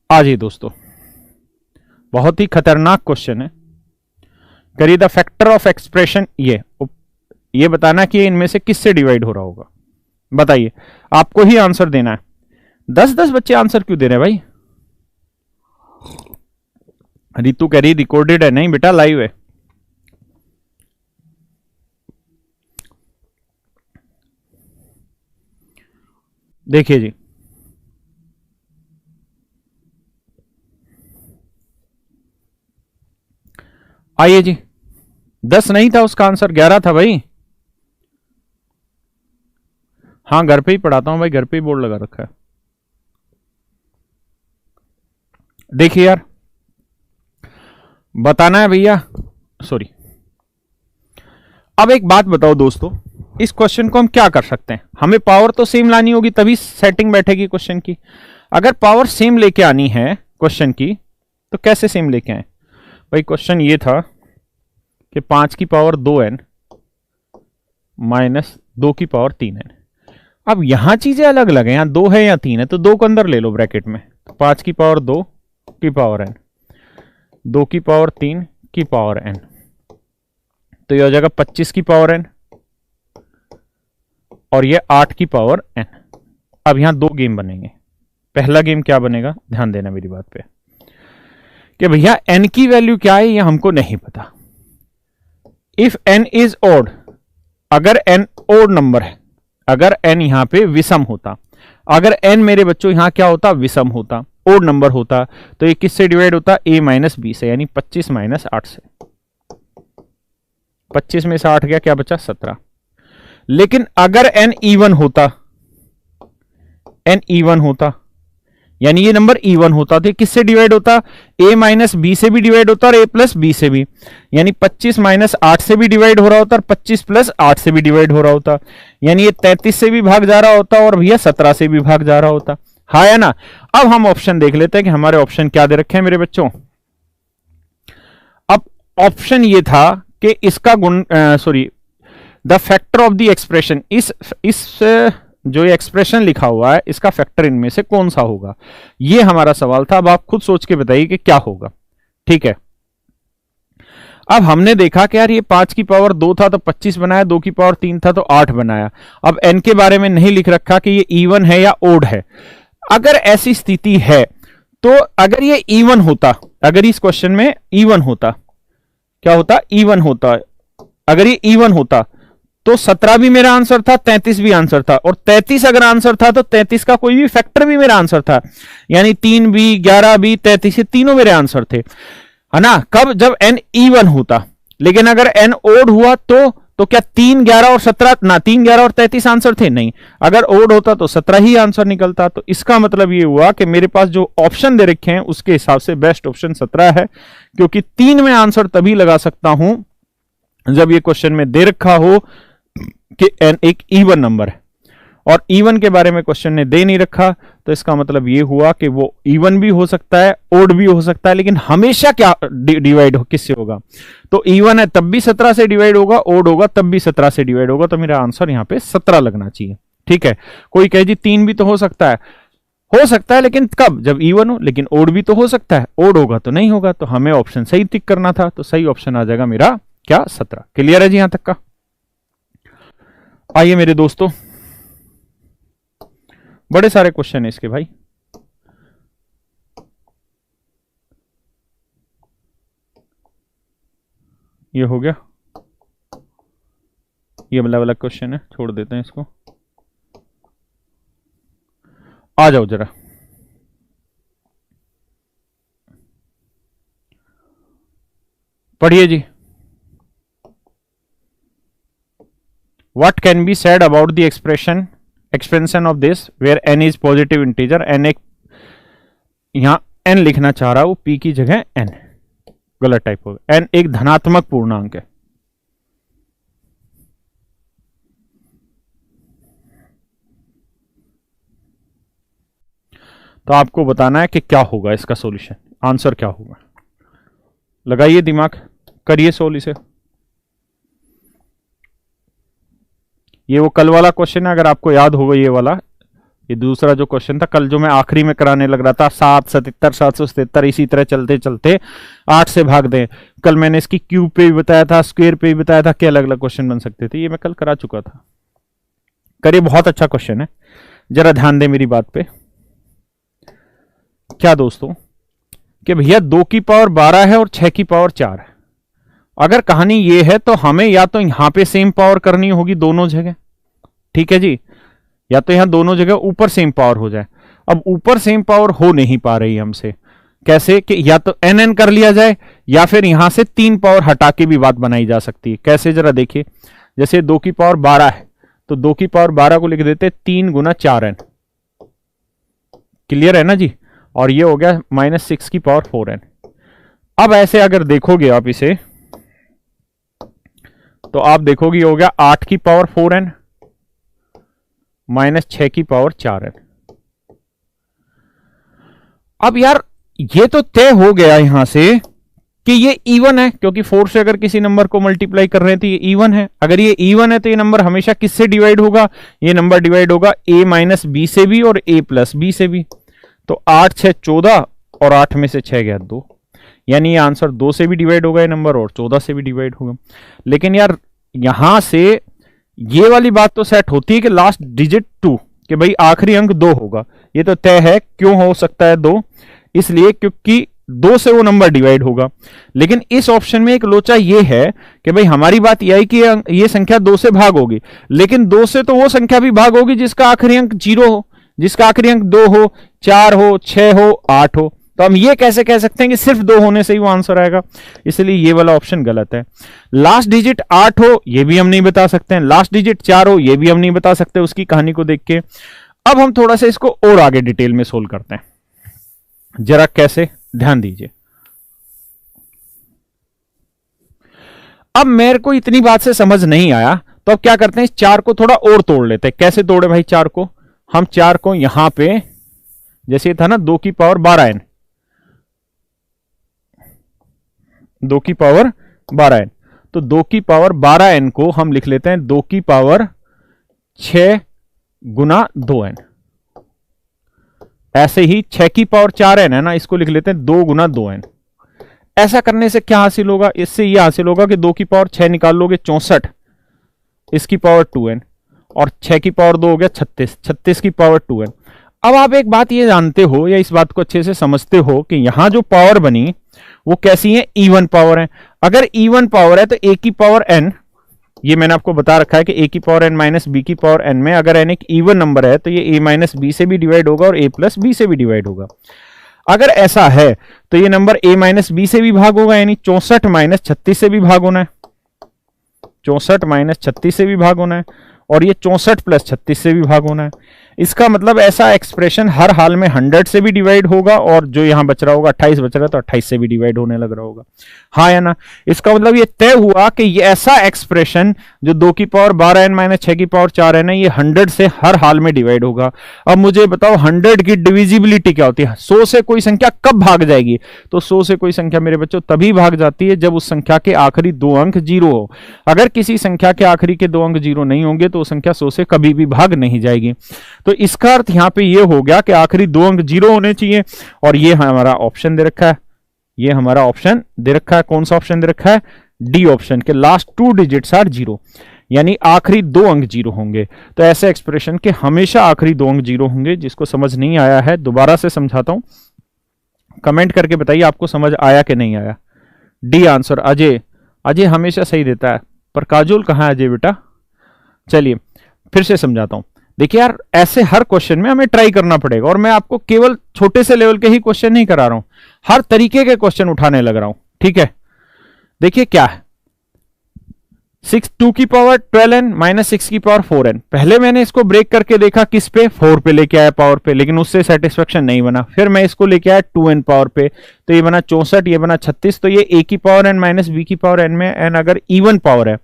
आज ही दोस्तों बहुत ही खतरनाक क्वेश्चन है, करिए द फैक्टर ऑफ एक्सप्रेशन, ये बताना कि इनमें से किससे डिवाइड हो रहा होगा। बताइए, आपको ही आंसर देना है। 10-10 बच्चे आंसर क्यों दे रहे हैं भाई? रितु कह रही रिकॉर्डेड है। नहीं बेटा, लाइव है। देखिए जी, आइए जी, 10 नहीं था उसका आंसर, 11 था भाई। हाँ, घर पे ही पढ़ाता हूं भाई, घर पे ही बोर्ड लगा रखा है। देखिए यार, बताना है भैया, सॉरी। अब एक बात बताओ दोस्तों, इस क्वेश्चन को हम क्या कर सकते हैं? हमें पावर तो सेम लानी होगी, तभी सेटिंग बैठेगी क्वेश्चन की। अगर पावर सेम लेके आनी है क्वेश्चन की, तो कैसे सेम लेके आए भाई? क्वेश्चन ये था कि 5 की पावर 2n माइनस 2 की पावर 3n। अब यहां चीजें अलग अलग है, यहां 2 है या 3 है, तो 2 को अंदर ले लो ब्रैकेट में। 5 की पावर 2 की पावर n, 2 की पावर 3 की पावर n, तो यह हो जाएगा 25 की पावर n, और ये 8 की पावर n। अब यहां 2 गेम बनेंगे। पहला गेम क्या बनेगा, ध्यान देना मेरी बात पे, कि भैया n की वैल्यू क्या है ये हमको नहीं पता। इफ n इज ओड, अगर n ओड नंबर है, अगर n यहां पे विषम होता, अगर n मेरे बच्चों यहां क्या होता, विषम होता, ओड नंबर होता, तो ये किससे डिवाइड होता, a माइनस b से, यानी 25 माइनस 8 से। 25 में से 8 गया, क्या बचा, 17। लेकिन अगर n इवन होता, n इवन होता, यानी ये नंबर इवन होता, तो किससे डिवाइड होता, a माइनस बी से भी डिवाइड होता और a प्लस बी से भी, यानी 25 माइनस 8 से भी डिवाइड हो रहा होता और 25 प्लस 8 से भी डिवाइड हो रहा होता, यानी ये 33 से भी भाग जा रहा होता और भैया 17 से भी भाग जा रहा होता। हाँ या ना? अब हम ऑप्शन देख लेते हैं कि हमारे ऑप्शन क्या दे रखे हैं मेरे बच्चों। अब ऑप्शन ये था कि इसका गुण, sorry, the factor of the expression, इस जो ये एक्सप्रेशन लिखा हुआ है इसका फैक्टर इनमें से कौन सा होगा, ये हमारा सवाल था। अब आप खुद सोच के बताइए कि क्या होगा। ठीक है, अब हमने देखा कि यार ये 5 की पावर 2 था तो 25 बनाया, 2 की पावर 3 था तो 8 बनाया। अब n के बारे में नहीं लिख रखा कि ये इवन है या ओड है। अगर ऐसी स्थिति है तो अगर ये इवन होता, अगर इस क्वेश्चन में इवन होता, क्या होता, इवन होता, अगर ये इवन होता तो 17 भी मेरा आंसर था, 33 भी आंसर था, और 33 अगर आंसर था तो 33 का कोई भी फैक्टर भी मेरा आंसर था, यानी 3 भी, 11 भी, 33, ये तीनों मेरे आंसर थे, है ना? कब, जब n इवन होता। लेकिन अगर n ओड हुआ तो क्या 3, 11 और 17 ना, 3, 11 और 33 आंसर थे? नहीं। अगर ओड होता तो 17 ही आंसर निकलता। तो इसका मतलब ये हुआ कि मेरे पास जो ऑप्शन दे रखे हैं उसके हिसाब से बेस्ट ऑप्शन 17 है, क्योंकि 3 में आंसर तभी लगा सकता हूं जब ये क्वेश्चन में दे रखा हो कि n एक इवन नंबर है, और इवन के बारे में क्वेश्चन ने दे नहीं रखा, तो इसका मतलब ये हुआ कि वो इवन भी हो सकता है, ओड भी हो सकता है, लेकिन हमेशा क्या डिवाइड किससे होगा, तो इवन है तब भी 17 से डिवाइड होगा, ओड होगा तब भी 17 से डिवाइड होगा। तो मेरा आंसर यहां पे 17 लगना चाहिए। ठीक है, कोई कहे जी 3 भी तो हो सकता है, लेकिन कब, जब इवन हो। लेकिन ओड भी तो हो सकता है, ओड होगा तो नहीं होगा। तो हमें ऑप्शन सही टिक करना था, तो सही ऑप्शन आ जाएगा मेरा क्या, 17। क्लियर है जी यहां तक का? आइए मेरे दोस्तों, बड़े सारे क्वेश्चन है इसके भाई। ये हो गया, ये वाला क्वेश्चन है, छोड़ देते हैं इसको। आ जाओ जरा, पढ़िए जी। What can be said about the expansion of this where n is positive integer? n एक, यहां n लिखना चाह रहा हूं, p की जगह n, गलत टाइप होगा। n एक धनात्मक पूर्णांक है। तो आपको बताना है कि क्या होगा इसका सॉल्यूशन, आंसर क्या होगा। लगाइए दिमाग, करिए सोल्व इसे। ये वो कल वाला क्वेश्चन है, अगर आपको याद होगा, ये ये दूसरा जो क्वेश्चन था कल जो मैं आखिरी में कराने लग रहा था, 7, 77, 777, इसी तरह चलते चलते 8 से भाग दें। कल मैंने इसकी क्यूब पे भी बताया था, स्क्वायर पे भी बताया था कि अलग अलग क्वेश्चन बन सकते थे, ये मैं कल करा चुका था। करिए, बहुत अच्छा क्वेश्चन है, जरा ध्यान दें मेरी बात पे। क्या दोस्तों कि भैया 2 की पावर 12 है और 6 की पावर 4 है। अगर कहानी ये है तो हमें या तो यहां पे सेम पावर करनी होगी दोनों जगह, ठीक है जी, या तो यहां दोनों जगह ऊपर सेम पावर हो जाए। अब ऊपर सेम पावर हो नहीं पा रही हमसे, कैसे कि या तो एन कर लिया जाए या फिर यहां से 3 पावर हटा के भी बात बनाई जा सकती है। कैसे, जरा देखिए, जैसे 2 की पावर 12 है तो 2 की पावर 12 को लिख देते 3 गुना 4n, क्लियर है ना जी, और ये हो गया -6 की पावर 4n। अब ऐसे अगर देखोगे आप इसे तो आप देखोगे हो गया 8 की पावर 4n -6 की पावर 4n। अब यार ये तो तय हो गया यहां से कि ये इवन है, क्योंकि 4 से अगर किसी नंबर को मल्टीप्लाई कर रहे हैं तो ये इवन है। अगर ये इवन है तो ये नंबर हमेशा किससे डिवाइड होगा, ये नंबर डिवाइड होगा a माइनस बी से भी और a प्लस बी से भी। तो 8 6 14 और 8 में से 6 गया 2, यानी ये आंसर 2 से भी डिवाइड होगा ये नंबर और 14 से भी डिवाइड होगा। लेकिन यार यहां से ये वाली बात तो सेट होती है कि लास्ट डिजिट 2, कि भाई आखिरी अंक 2 होगा, ये तो तय है। क्यों हो सकता है 2? इसलिए क्योंकि 2 से वो नंबर डिवाइड होगा। लेकिन इस ऑप्शन में एक लोचा ये है कि भाई हमारी बात यह है कि ये संख्या 2 से भाग होगी, लेकिन 2 से तो वो संख्या भी भाग होगी जिसका आखिरी अंक 0 हो, जिसका आखिरी अंक 2 हो, 4 हो, 6 हो, 8 हो। तो हम ये कैसे कह सकते हैं कि सिर्फ 2 होने से ही वो आंसर आएगा? इसलिए ये वाला ऑप्शन गलत है। लास्ट डिजिट 8 हो ये भी हम नहीं बता सकते हैं, लास्ट डिजिट 4 हो ये भी हम नहीं बता सकते उसकी कहानी को देख के। अब हम थोड़ा सा इसको और आगे डिटेल में सोल्व करते हैं, जरा कैसे, ध्यान दीजिए। अब मेरे को इतनी बात से समझ नहीं आया तो अब क्या करते हैं, इस 4 को थोड़ा और तोड़ लेते हैं। कैसे तोड़े भाई 4 को? हम 4 को यहां पे, जैसे था ना 2 की पावर 12n, 2 की पावर 12n, तो 2 की पावर 12n को हम लिख लेते हैं 2 की पावर 6 गुना 2n। ऐसे ही 6 की पावर 4n है ना, इसको लिख लेते हैं 2 गुना 2n। ऐसा करने से क्या हासिल होगा? इससे यह हासिल होगा कि 2 की पावर 6 निकाल लोगे 64, इसकी पावर 2n, और 6 की पावर 2 हो गया 36, 36 की पावर 2n। अब आप एक बात ये जानते हो या इस बात को अच्छे से समझते हो कि यहां जो पावर बनी वो कैसी है? इवन पावर है। अगर इवन पावर है तो a की पावर n, ये मैंने आपको बता रखा है कि a की पावर n माइनस b की पावर n में अगर n एक इवन नंबर है तो ये a माइनस b से भी डिवाइड होगा और a प्लस b से भी डिवाइड होगा। अगर ऐसा है तो ये नंबर a माइनस b से भी भाग होगा, यानी 64 माइनस 36 से भी भाग होना है, 64 माइनस 36 से भी भाग होना है, और ये 64 प्लस 36 से भी भाग होना है। इसका मतलब ऐसा एक्सप्रेशन हर हाल में 100 से भी डिवाइड होगा, और जो यहां बच रहा होगा 28 बच रहा है तो 28 से भी डिवाइड होने लग रहा होगा, हाँ या ना? इसका मतलब ये तय हुआ कि ये ऐसा एक्सप्रेशन जो 2 की पावर 12n माइनस 6 की पावर 4n है, ये 100 से हर हाल में डिवाइड होगा। अब मुझे बताओ 100 की डिविजिबिलिटी क्या होती है? 100 से कोई संख्या कब भाग जाएगी? तो 100 से कोई संख्या मेरे बच्चों तभी भाग जाती है जब उस संख्या के आखिरी 2 अंक 0 हो। अगर किसी संख्या के आखिरी के 2 अंक 0 नहीं होंगे तो संख्या 100 से कभी भी भाग नहीं जाएगी। तो इसका अर्थ यहां पे ये हो गया कि आखिरी 2 अंक 0 होने चाहिए, और ये हमारा ऑप्शन दे रखा है, ये हमारा ऑप्शन दे रखा है। कौन सा ऑप्शन दे रखा है? डी ऑप्शन के लास्ट 2 डिजिट्स आर 0, यानी आखिरी 2 अंक 0 होंगे। तो ऐसे एक्सप्रेशन के हमेशा आखिरी 2 अंक 0 होंगे। जिसको समझ नहीं आया है दोबारा से समझाता हूं, कमेंट करके बताइए आपको समझ आया कि नहीं आया। डी आंसर अजय, अजय हमेशा सही देता है, पर काजोल कहां है अजय बेटा? चलिए फिर से समझाता हूं। देखिए यार, ऐसे हर क्वेश्चन में हमें ट्राई करना पड़ेगा, और मैं आपको केवल छोटे से लेवल के ही क्वेश्चन नहीं करा रहा हूं, हर तरीके के क्वेश्चन उठाने लग रहा हूं, ठीक है? देखिए क्या है, 2 की पावर 12n माइनस 6 की पावर 4n। पहले मैंने इसको ब्रेक करके देखा किस पे? 4 पे लेके आया पावर पे, लेकिन उससे सेटिस्फेक्शन नहीं बना। फिर मैं इसको लेके आया 2n पावर पे, तो ये बना 64, ये बना 36। तो ये a की पावर n माइनस b की पावर n में n अगर इवन पावर है,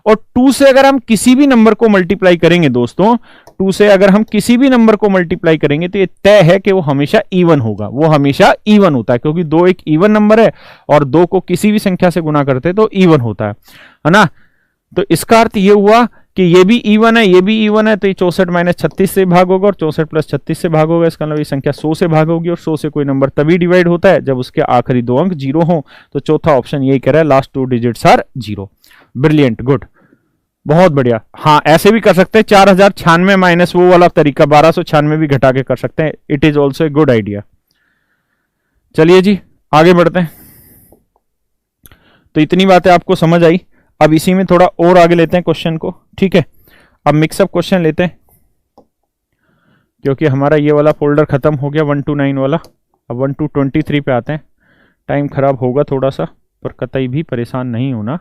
और 2 से अगर हम किसी भी नंबर को मल्टीप्लाई करेंगे दोस्तों, 2 से अगर हम किसी भी नंबर को मल्टीप्लाई करेंगे तो ये तय है कि वो हमेशा इवन होगा, वो हमेशा इवन होता है, क्योंकि 2 एक इवन नंबर है और 2 को किसी भी संख्या से गुना करते तो इवन होता है ना? तो इसका अर्थ ये हुआ कि ये भी इवन है, ये भी इवन है, तो ये 64 माइनस 36 से भाग होगा और 64 प्लस 36 से भाग होगा। इसका मतलब ये संख्या 100 से भाग होगी और 100 से कोई नंबर तभी डिवाइड होता है जब उसके आखिरी दो अंक 0 हो। तो चौथा ऑप्शन यही कह रहा है, last 2 digits are 0। Brilliant, good, बहुत बढ़िया। हाँ, ऐसे भी कर सकते हैं, 4096 माइनस वो वाला तरीका 1296 भी घटा के कर सकते हैं। It is also a good idea. चलिए जी आगे बढ़ते हैं। तो इतनी बातें आपको समझ आई। अब इसी में थोड़ा और आगे लेते हैं क्वेश्चन को, ठीक है। अब मिक्सअप क्वेश्चन लेते हैं, क्योंकि हमारा ये वाला फोल्डर खत्म हो गया 1 to 9 वाला। अब 1 to 23 पे आते हैं। टाइम खराब होगा थोड़ा सा, पर कतई भी परेशान नहीं होना।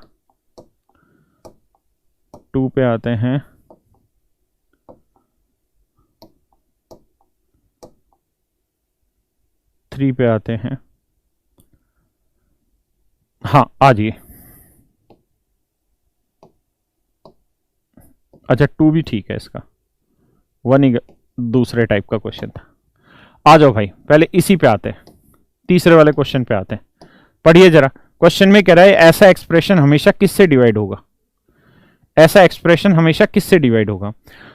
2 पे आते हैं। थ्री पे आते हैं। हाँ आ जाइए। अच्छा 2 भी ठीक है, इसका 1 ही दूसरे टाइप का क्वेश्चन था। आ जाओ भाई, पहले इसी पे आते हैं, तीसरे वाले क्वेश्चन पे आते हैं। पढ़िए जरा, क्वेश्चन में कह रहा है ऐसा एक्सप्रेशन हमेशा किससे डिवाइड होगा। ऐसा एक्सप्रेशन हमेशा किससे डिवाइड होगा।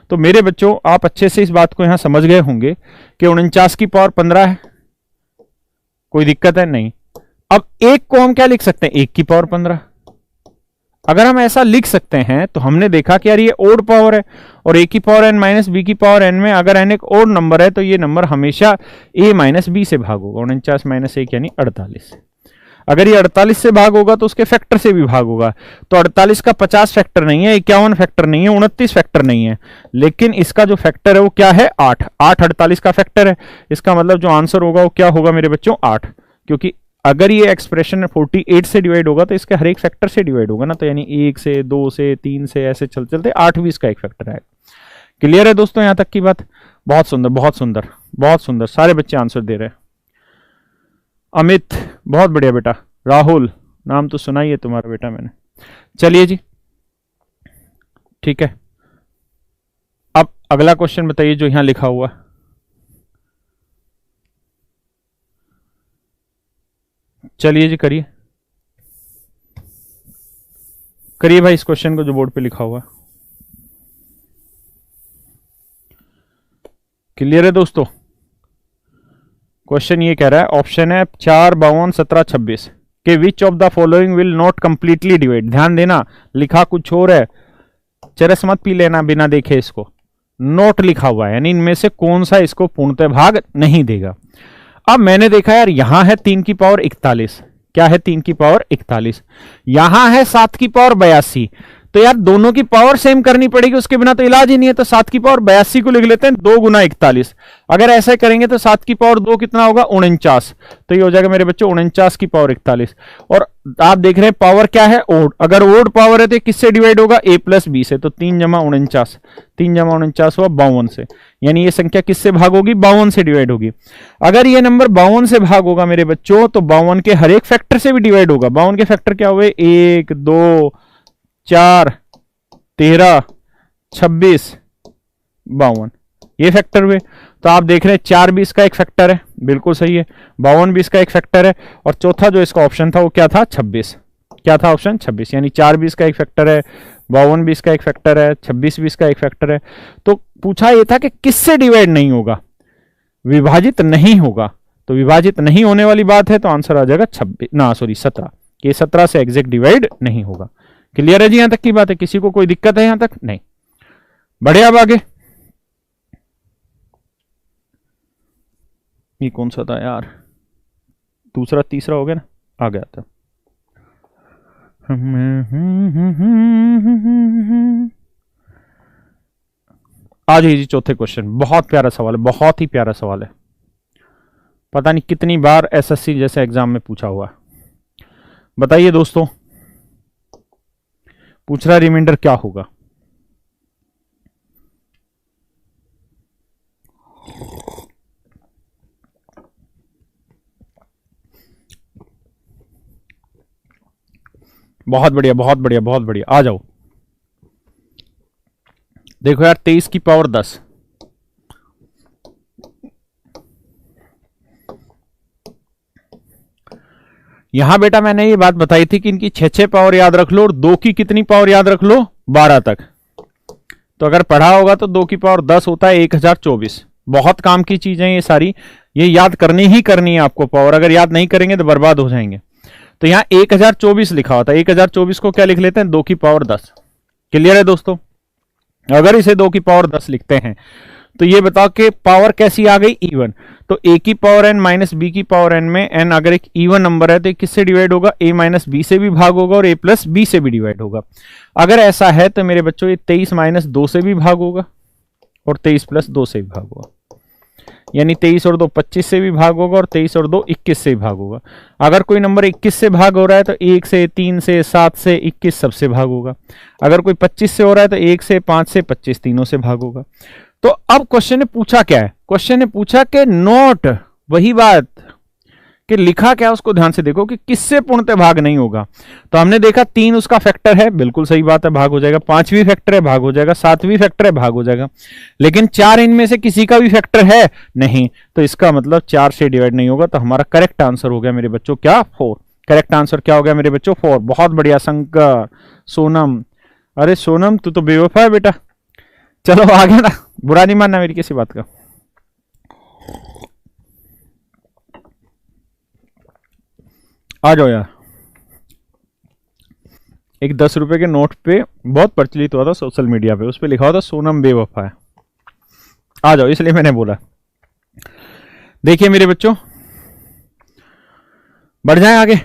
तो मेरे बच्चों, आप अच्छे से इस बात को यहां समझ गए होंगे कि 49 की पावर 15 है, कोई दिक्कत है नहीं। अब एक को हम क्या लिख सकते हैं, 1 की पावर 15। अगर हम ऐसा लिख सकते हैं तो हमने देखा कि यार ये ओड पावर है, और a की पावर n माइनस बी की पावर n में अगर n एक ओड नंबर है तो ये नंबर हमेशा a माइनस बी से भाग होगा। 49 माइनस 1 यानी 48। अगर ये 48 से भाग होगा तो उसके फैक्टर से भी भाग होगा। तो 48 का 50 फैक्टर नहीं है, 51 फैक्टर नहीं है, 29 फैक्टर नहीं है, लेकिन इसका जो फैक्टर है वो क्या है, 8। 8 48 का फैक्टर है। इसका मतलब जो आंसर होगा वो क्या होगा मेरे बच्चों, 8। क्योंकि अगर ये एक्सप्रेशन 48 से डिवाइड होगा तो इसके हर एक फैक्टर से डिवाइड होगा ना, तो यानी 1 से 2 से 3 से ऐसे चलते चलते 8 भी इसका एक फैक्टर है। क्लियर है दोस्तों यहां तक की बात। बहुत सुंदर, बहुत सुंदर, बहुत सुंदर, सारे बच्चे आंसर दे रहे हैं। अमित बहुत बढ़िया बेटा। राहुल, नाम तो सुना ही है तुम्हारा बेटा मैंने। चलिए जी ठीक है, अब अगला क्वेश्चन बताइए जो यहां लिखा हुआ। चलिए जी करिए, करिए भाई इस क्वेश्चन को जो बोर्ड पे लिखा हुआ है। क्लियर है दोस्तों। क्वेश्चन ये कह रहा है, ऑप्शन है 4 52 17 26 के which of the following will not completely divide. ध्यान देना, लिखा कुछ और है, चरस मत पी लेना बिना देखे। इसको नोट लिखा हुआ है, यानी इनमें से कौन सा इसको पूर्णतः भाग नहीं देगा। अब मैंने देखा यार यहां है 3 की पावर 41, क्या है 3 की पावर 41, यहां है 7 की पावर 82। तो यार दोनों की पावर सेम करनी पड़ेगी, उसके बिना तो इलाज ही नहीं है। तो 7 की पावर 82 को लिख लेते हैं 2 गुना 41। अगर ऐसा करेंगे तो 7 की पावर 2 कितना होगा, 49। तो ये हो जाएगा मेरे बच्चों 49 की पावर 41। और आप देख रहे हैं पावर क्या है, ओड। अगर ओड पावर है तो किससे डिवाइड होगा, a प्लस बी से। तो 3 जमा 49, 3 जमा 49 हुआ 52 से, यानी ये संख्या किससे भाग होगी, 52 से डिवाइड होगी। अगर ये नंबर 52 से भाग होगा मेरे बच्चों तो 52 के हर एक फैक्टर से भी डिवाइड होगा। 52 के फैक्टर क्या हुए, 1 2 4 13 26 52, ये फैक्टर हुए। तो आप देख रहे हैं 4 भी इसका एक फैक्टर है, बिल्कुल सही है। 52 भी इसका एक फैक्टर है। और चौथा जो इसका ऑप्शन था वो क्या था, 26। क्या था ऑप्शन, 26। यानी 4 भी इसका एक फैक्टर है, 52 भी इसका एक फैक्टर है, 26 भी इसका एक फैक्टर है। तो पूछा यह था कि किससे डिवाइड नहीं होगा, विभाजित नहीं होगा। तो विभाजित नहीं होने वाली बात है, तो आंसर आ जाएगा 17 कि 17 से एग्जैक्ट डिवाइड नहीं होगा। क्लियर है जी यहां तक की बात है, किसी को कोई दिक्कत है यहां तक, नहीं। बढ़िया, अब आगे। ये कौन सा था यार, दूसरा तीसरा हो गया ना, आ गया था। आ जाइए जी चौथे क्वेश्चन। बहुत प्यारा सवाल है, बहुत ही प्यारा सवाल है। पता नहीं कितनी बार एसएससी जैसे एग्जाम में पूछा हुआ। बताइए दोस्तों, पूछ रहा रिमाइंडर क्या होगा। बहुत बढ़िया, बहुत बढ़िया, बहुत बढ़िया, आ जाओ। देखो यार 23 की पावर 10, यहां बेटा मैंने ये बात बताई थी कि इनकी 6 पावर याद रख लो और 2 की कितनी पावर याद रख लो, 12 तक। तो अगर पढ़ा होगा तो 2 की पावर 10 होता है 1024। बहुत काम की चीजें ये सारी, ये याद करनी ही करनी है आपको पावर, अगर याद नहीं करेंगे तो बर्बाद हो जाएंगे। तो यहां 1024 लिखा होता है, 1024 को क्या लिख लेते हैं 2 की पावर 10। क्लियर है दोस्तों? अगर इसे 2 की पावर 10 लिखते हैं तो ये बताओ कि पावर कैसी आ गई, इवन। तो a की पावर n माइनस बी की पावर n में n अगर एक इवन नंबर है तो किससे डिवाइड होगा, a माइनस बी से भी भाग होगा और a प्लस बी से भी डिवाइड होगा। अगर ऐसा है तो मेरे बच्चों ये 23 माइनस 2 से भी भाग होगा और 23 प्लस 2 से भी भाग होगा, यानी 23 और 2 25 से भी भाग होगा और 23 और 2 21 से भी भाग होगा। अगर कोई नंबर 21 से भाग हो रहा है तो 1 से 3 से 7 से 21 सबसे भाग होगा। अगर कोई 25 से हो रहा है तो 1 से 5 से 25 तीनों से भाग होगा। तो अब क्वेश्चन ने पूछा क्या है, क्वेश्चन ने पूछा कि नोट, वही बात कि लिखा क्या उसको ध्यान से देखो कि किससे पूर्णतः भाग नहीं होगा। तो हमने देखा 3 उसका फैक्टर है, बिल्कुल सही बात है, भाग हो जाएगा। 5वीं फैक्टर है, भाग हो जाएगा। 7वीं फैक्टर है, भाग हो जाएगा। लेकिन 4 इनमें से किसी का भी फैक्टर है नहीं, तो इसका मतलब 4 से डिवाइड नहीं होगा। तो हमारा करेक्ट आंसर हो गया मेरे बच्चों क्या, 4। करेक्ट आंसर क्या हो गया मेरे बच्चों, 4। बहुत बढ़िया शंकर, सोनम, अरे सोनम तू तो बेवफा है बेटा। चलो आ गया ना, बुरा नहीं मानना मेरी किसी बात का। आ जाओ यार। एक 10 रुपए के नोट पे बहुत प्रचलित हुआ था सोशल मीडिया पे, उस पे लिखा हुआ था सोनम बेवफा है। आ जाओ, इसलिए मैंने बोला। देखिए मेरे बच्चों, बढ़ जाए आगे।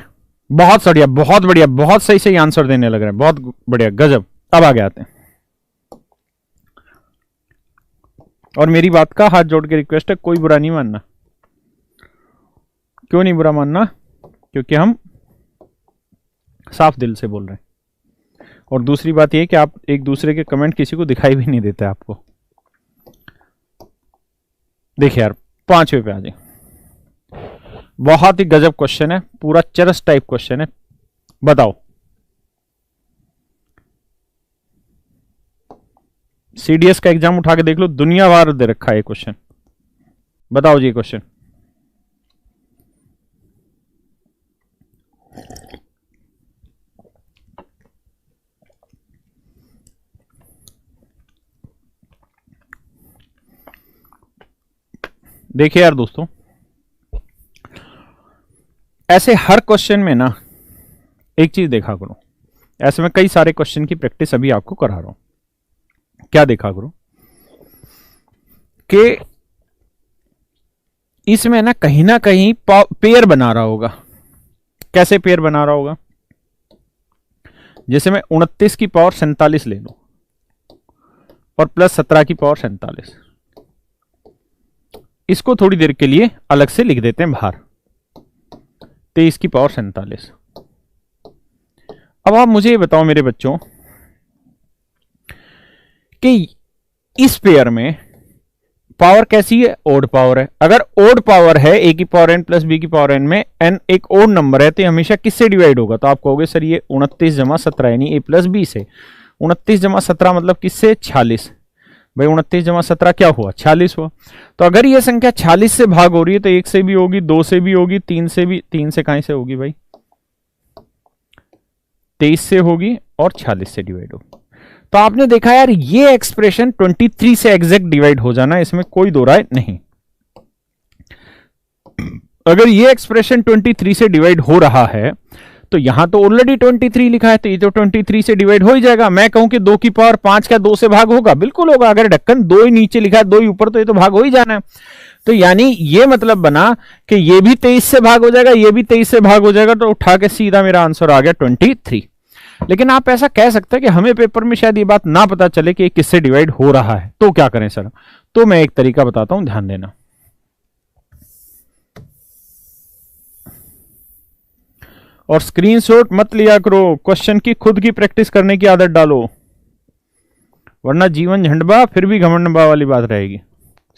बहुत बढ़िया, बहुत बढ़िया, बहुत सही सही आंसर देने लग रहे हैं, बहुत बढ़िया, गजब। अब आगे आते हैं, और मेरी बात का हाथ जोड़ के रिक्वेस्ट है, कोई बुरा नहीं मानना। क्यों नहीं बुरा मानना? क्योंकि हम साफ दिल से बोल रहे हैं। और दूसरी बात यह कि आप एक दूसरे के कमेंट किसी को दिखाई भी नहीं देते आपको। देखिए यार, 5वें पे आ जाए। बहुत ही गजब क्वेश्चन है, पूरा चरस टाइप क्वेश्चन है। बताओ, सीडीएस का एग्जाम उठा के देख लो, दुनिया भर दे रखा है ये क्वेश्चन। बताओ जी क्वेश्चन। देखिए यार दोस्तों, ऐसे हर क्वेश्चन में ना एक चीज देखा करो। ऐसे में कई सारे क्वेश्चन की प्रैक्टिस अभी आपको करा रहा हूं। क्या देखा करो कि इसमें ना कहीं पेयर बना रहा होगा। कैसे पेयर बना रहा होगा? जैसे मैं 29 की पावर 47 ले लूं और प्लस 17 की पावर 47, इसको थोड़ी देर के लिए अलग से लिख देते हैं बाहर, 23 की पावर 47। अब आप मुझे ये बताओ मेरे बच्चों कि इस पेयर में पावर कैसी है? ओड पावर है। अगर ओड पावर है, a की पावर n प्लस b की पावर n में n एक ओड नंबर है, तो हमेशा किससे डिवाइड होगा? तो आप कहोगे सर ये 29 जमा 17 यानी a प्लस b से। 29 जमा 17 मतलब किससे? 46। भाई 29 जमा 17 क्या हुआ? 46 हुआ। तो अगर ये संख्या 46 से भाग हो रही है तो 1 से भी होगी, 2 से भी होगी, 3 से भी। 3 से कहां से होगी भाई? 23 से होगी और 46 से डिवाइड होगी। तो आपने देखा यार, ये एक्सप्रेशन 23 से एग्जैक्ट डिवाइड हो जाना, इसमें कोई दो राय नहीं। अगर ये एक्सप्रेशन 23 से डिवाइड हो रहा है तो यहां तो ऑलरेडी 23 लिखा है, तो ये तो 23 से डिवाइड हो ही जाएगा। मैं कहूं कि 2 की पावर 5 का 2 से भाग होगा, बिल्कुल होगा। अगर ढक्कन 2 ही नीचे लिखा है, 2 ही ऊपर, तो ये तो भाग हो ही जाना है। तो यानी ये मतलब बना कि ये भी 23 से भाग हो जाएगा, ये भी 23 से भाग हो जाएगा। तो उठा के सीधा मेरा आंसर आ गया 23। लेकिन आप ऐसा कह सकते हैं कि हमें पेपर में शायद ये बात ना पता चले कि किससे डिवाइड हो रहा है, तो क्या करें सर? तो मैं एक तरीका बताता हूं, ध्यान देना। और स्क्रीनशॉट मत लिया करो, क्वेश्चन की खुद की प्रैक्टिस करने की आदत डालो, वरना जीवन झंडबा फिर भी घमंडबा वाली बात रहेगी,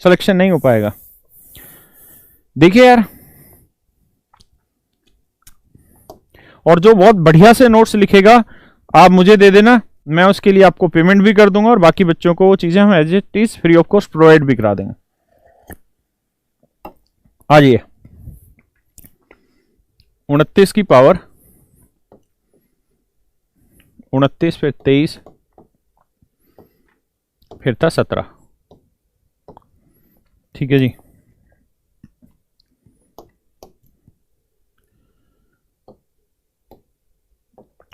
सिलेक्शन नहीं हो पाएगा। देखिए यार, और जो बहुत बढ़िया से नोट्स लिखेगा आप मुझे दे देना, मैं उसके लिए आपको पेमेंट भी कर दूंगा और बाकी बच्चों को वो चीजें हम as it is free of cost provide भी करा देंगे। आ जाइए, 29 की पावर 29 पे 23 फिर था 17। ठीक है जी।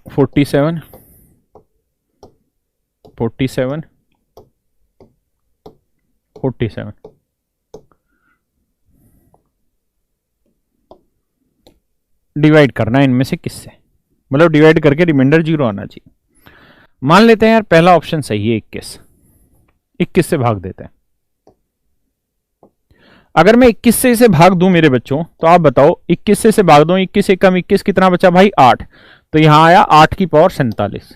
Forty seven, 47, 47। डिवाइड करना है इनमें से किससे, मतलब डिवाइड करके रिमाइंडर 0 आना चाहिए। मान लेते हैं यार पहला ऑप्शन सही है, 21। 21 से भाग देते हैं। अगर मैं 21 से इसे भाग दूं मेरे बच्चों, तो आप बताओ 21 से इसे भाग दो, 21 एकम 21, कितना बचा भाई 8। तो यहां आया 8 की पावर 47।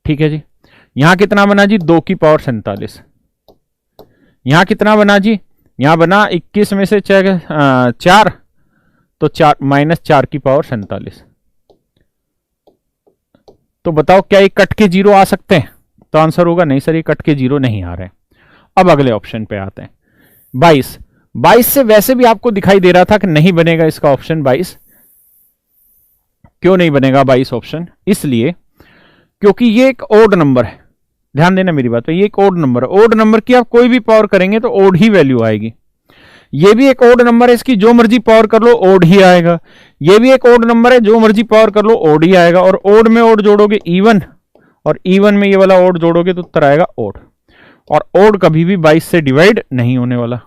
ठीक है जी। यहां कितना बना जी 2 की पावर 47। यहां कितना बना जी, यहां बना 21 में से 4, तो 4 -4 की पावर 47। तो बताओ क्या ये कट के 0 आ सकते हैं? तो आंसर होगा नहीं सर, ये कट के 0 नहीं आ रहे। अब अगले ऑप्शन पे आते हैं। 22। 22 से वैसे भी आपको दिखाई दे रहा था कि नहीं बनेगा इसका ऑप्शन 22। क्यों नहीं बनेगा 22 ऑप्शन? इसलिए क्योंकि ये एक ओड नंबर है। ध्यान देना मेरी बात पे, ये एक ओड नंबर है। ओड नंबर की आप कोई भी पावर करेंगे तो ओड ही वैल्यू आएगी। ये भी एक ओड नंबर है, इसकी जो मर्जी पावर कर लो ओड ही आएगा। ये भी एक ओड नंबर है, जो मर्जी पावर कर लो ओड ही आएगा। और ओड में ओड जोड़ोगे इवन, और इवन में ये वाला ओड जोड़ोगे तो उत्तर आएगा ओड। और ओड कभी भी 22 से डिवाइड नहीं होने वाला।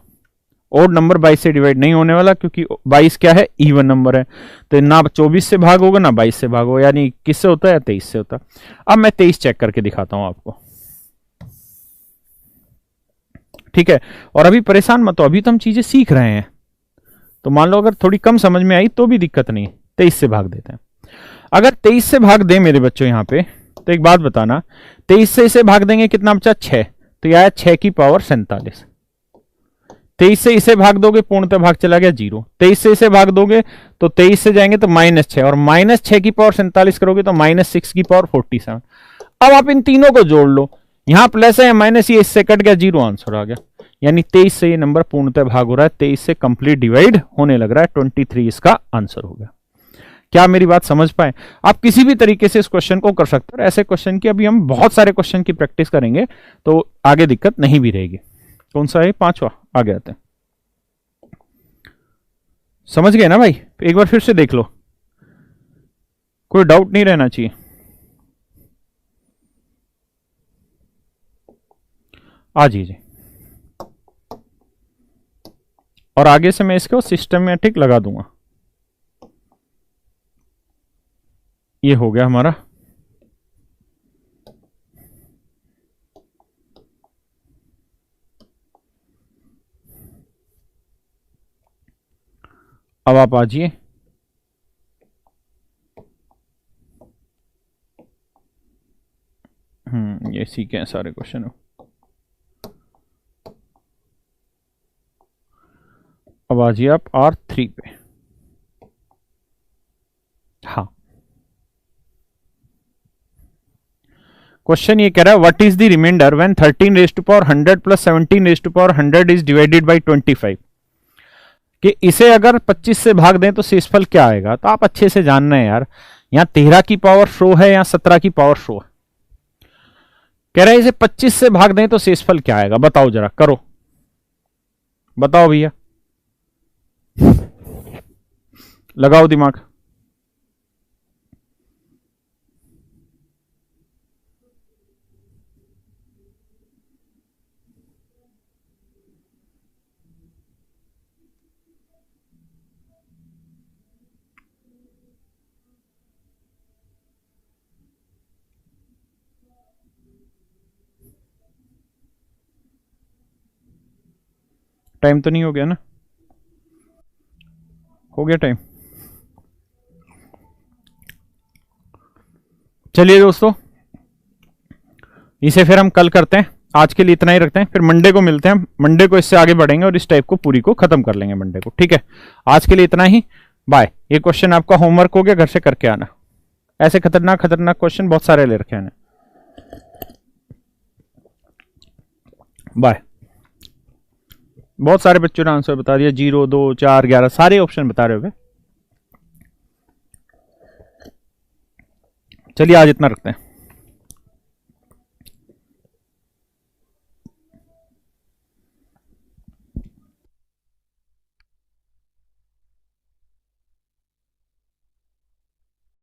ओड नंबर 22 से डिवाइड नहीं होने वाला, क्योंकि 22 क्या है, इवन नंबर है। तो ना 24 से भाग होगा ना 22 से भाग होगा, यानी 21 से होता है या 23 से होता है। अब मैं 23 चेक करके दिखाता हूं आपको। ठीक है, और अभी परेशान मत हो, अभी तो हम चीजें सीख रहे हैं। तो मान लो अगर थोड़ी कम समझ में आई तो भी दिक्कत नहीं, 23 से भाग देते हैं। अगर 23 से भाग दें मेरे बच्चों यहां पे, तो एक बात बताना, 23 से इसे भाग देंगे कितना बचा 6, तो यह आया 6 की पावर 47। 23 से इसे भाग दोगे पूर्णतः भाग चला गया 0। 23 से इसे भाग दोगे तो 23 से जाएंगे तो -6, और -6 की पावर 47 करोगे तो -6 की पावर 47। अब आप इन तीनों को जोड़ लो, यहां प्लस है माइनस, ये इससे कट गया 0, आंसर आ गया। यानी 23 से ये नंबर पूर्णतः भाग हो रहा है, 23 से कंप्लीट डिवाइड होने लग रहा है। 23 इसका आंसर हो गया। क्या मेरी बात समझ पाए? आप किसी भी तरीके से इस क्वेश्चन को कर सकते हो। ऐसे क्वेश्चन की अभी हम बहुत सारे क्वेश्चन की प्रैक्टिस करेंगे, तो आगे दिक्कत नहीं भी रहेगी। कौन सा है? 5वां। आगे आते हैं। समझ गए ना भाई? एक बार फिर से देख लो, कोई डाउट नहीं रहना चाहिए। आ जाइए, और आगे से मैं इसको सिस्टमैटिक लगा दूंगा। ये हो गया हमारा। अब आप आ जाइए। ये सीखे हैं सारे क्वेश्चन। अब आ जाइए आप R3 पे। हाँ, क्वेश्चन ये कह रहा है what is the remainder when 13 raise to power 100 plus 17 raise to power 100 is divided by 25। कि इसे अगर 25 से भाग दें तो शेषफल क्या आएगा? तो आप अच्छे से जानना है यार, यहां 13 की पावर शो है या 17 की पावर शो है। कह रहा है इसे 25 से भाग दें तो शेषफल क्या आएगा? बताओ जरा, करो बताओ भैया, लगाओ दिमाग। टाइम तो नहीं हो गया ना? हो गया टाइम। चलिए दोस्तों, इसे फिर हम कल करते हैं। आज के लिए इतना ही रखते हैं, फिर मंडे को मिलते हैं। मंडे को इससे आगे बढ़ेंगे और इस टाइप को पूरी को खत्म कर लेंगे मंडे को। ठीक है, आज के लिए इतना ही, बाय। ये क्वेश्चन आपका होमवर्क हो गया, घर से करके आना। ऐसे खतरनाक खतरनाक क्वेश्चन बहुत सारे ले रखे हैं। बाय। बहुत सारे बच्चों ने आंसर बता दिया, 0, 2, 4, 11 सारे ऑप्शन बता रहे हो। चलिए आज इतना रखते हैं।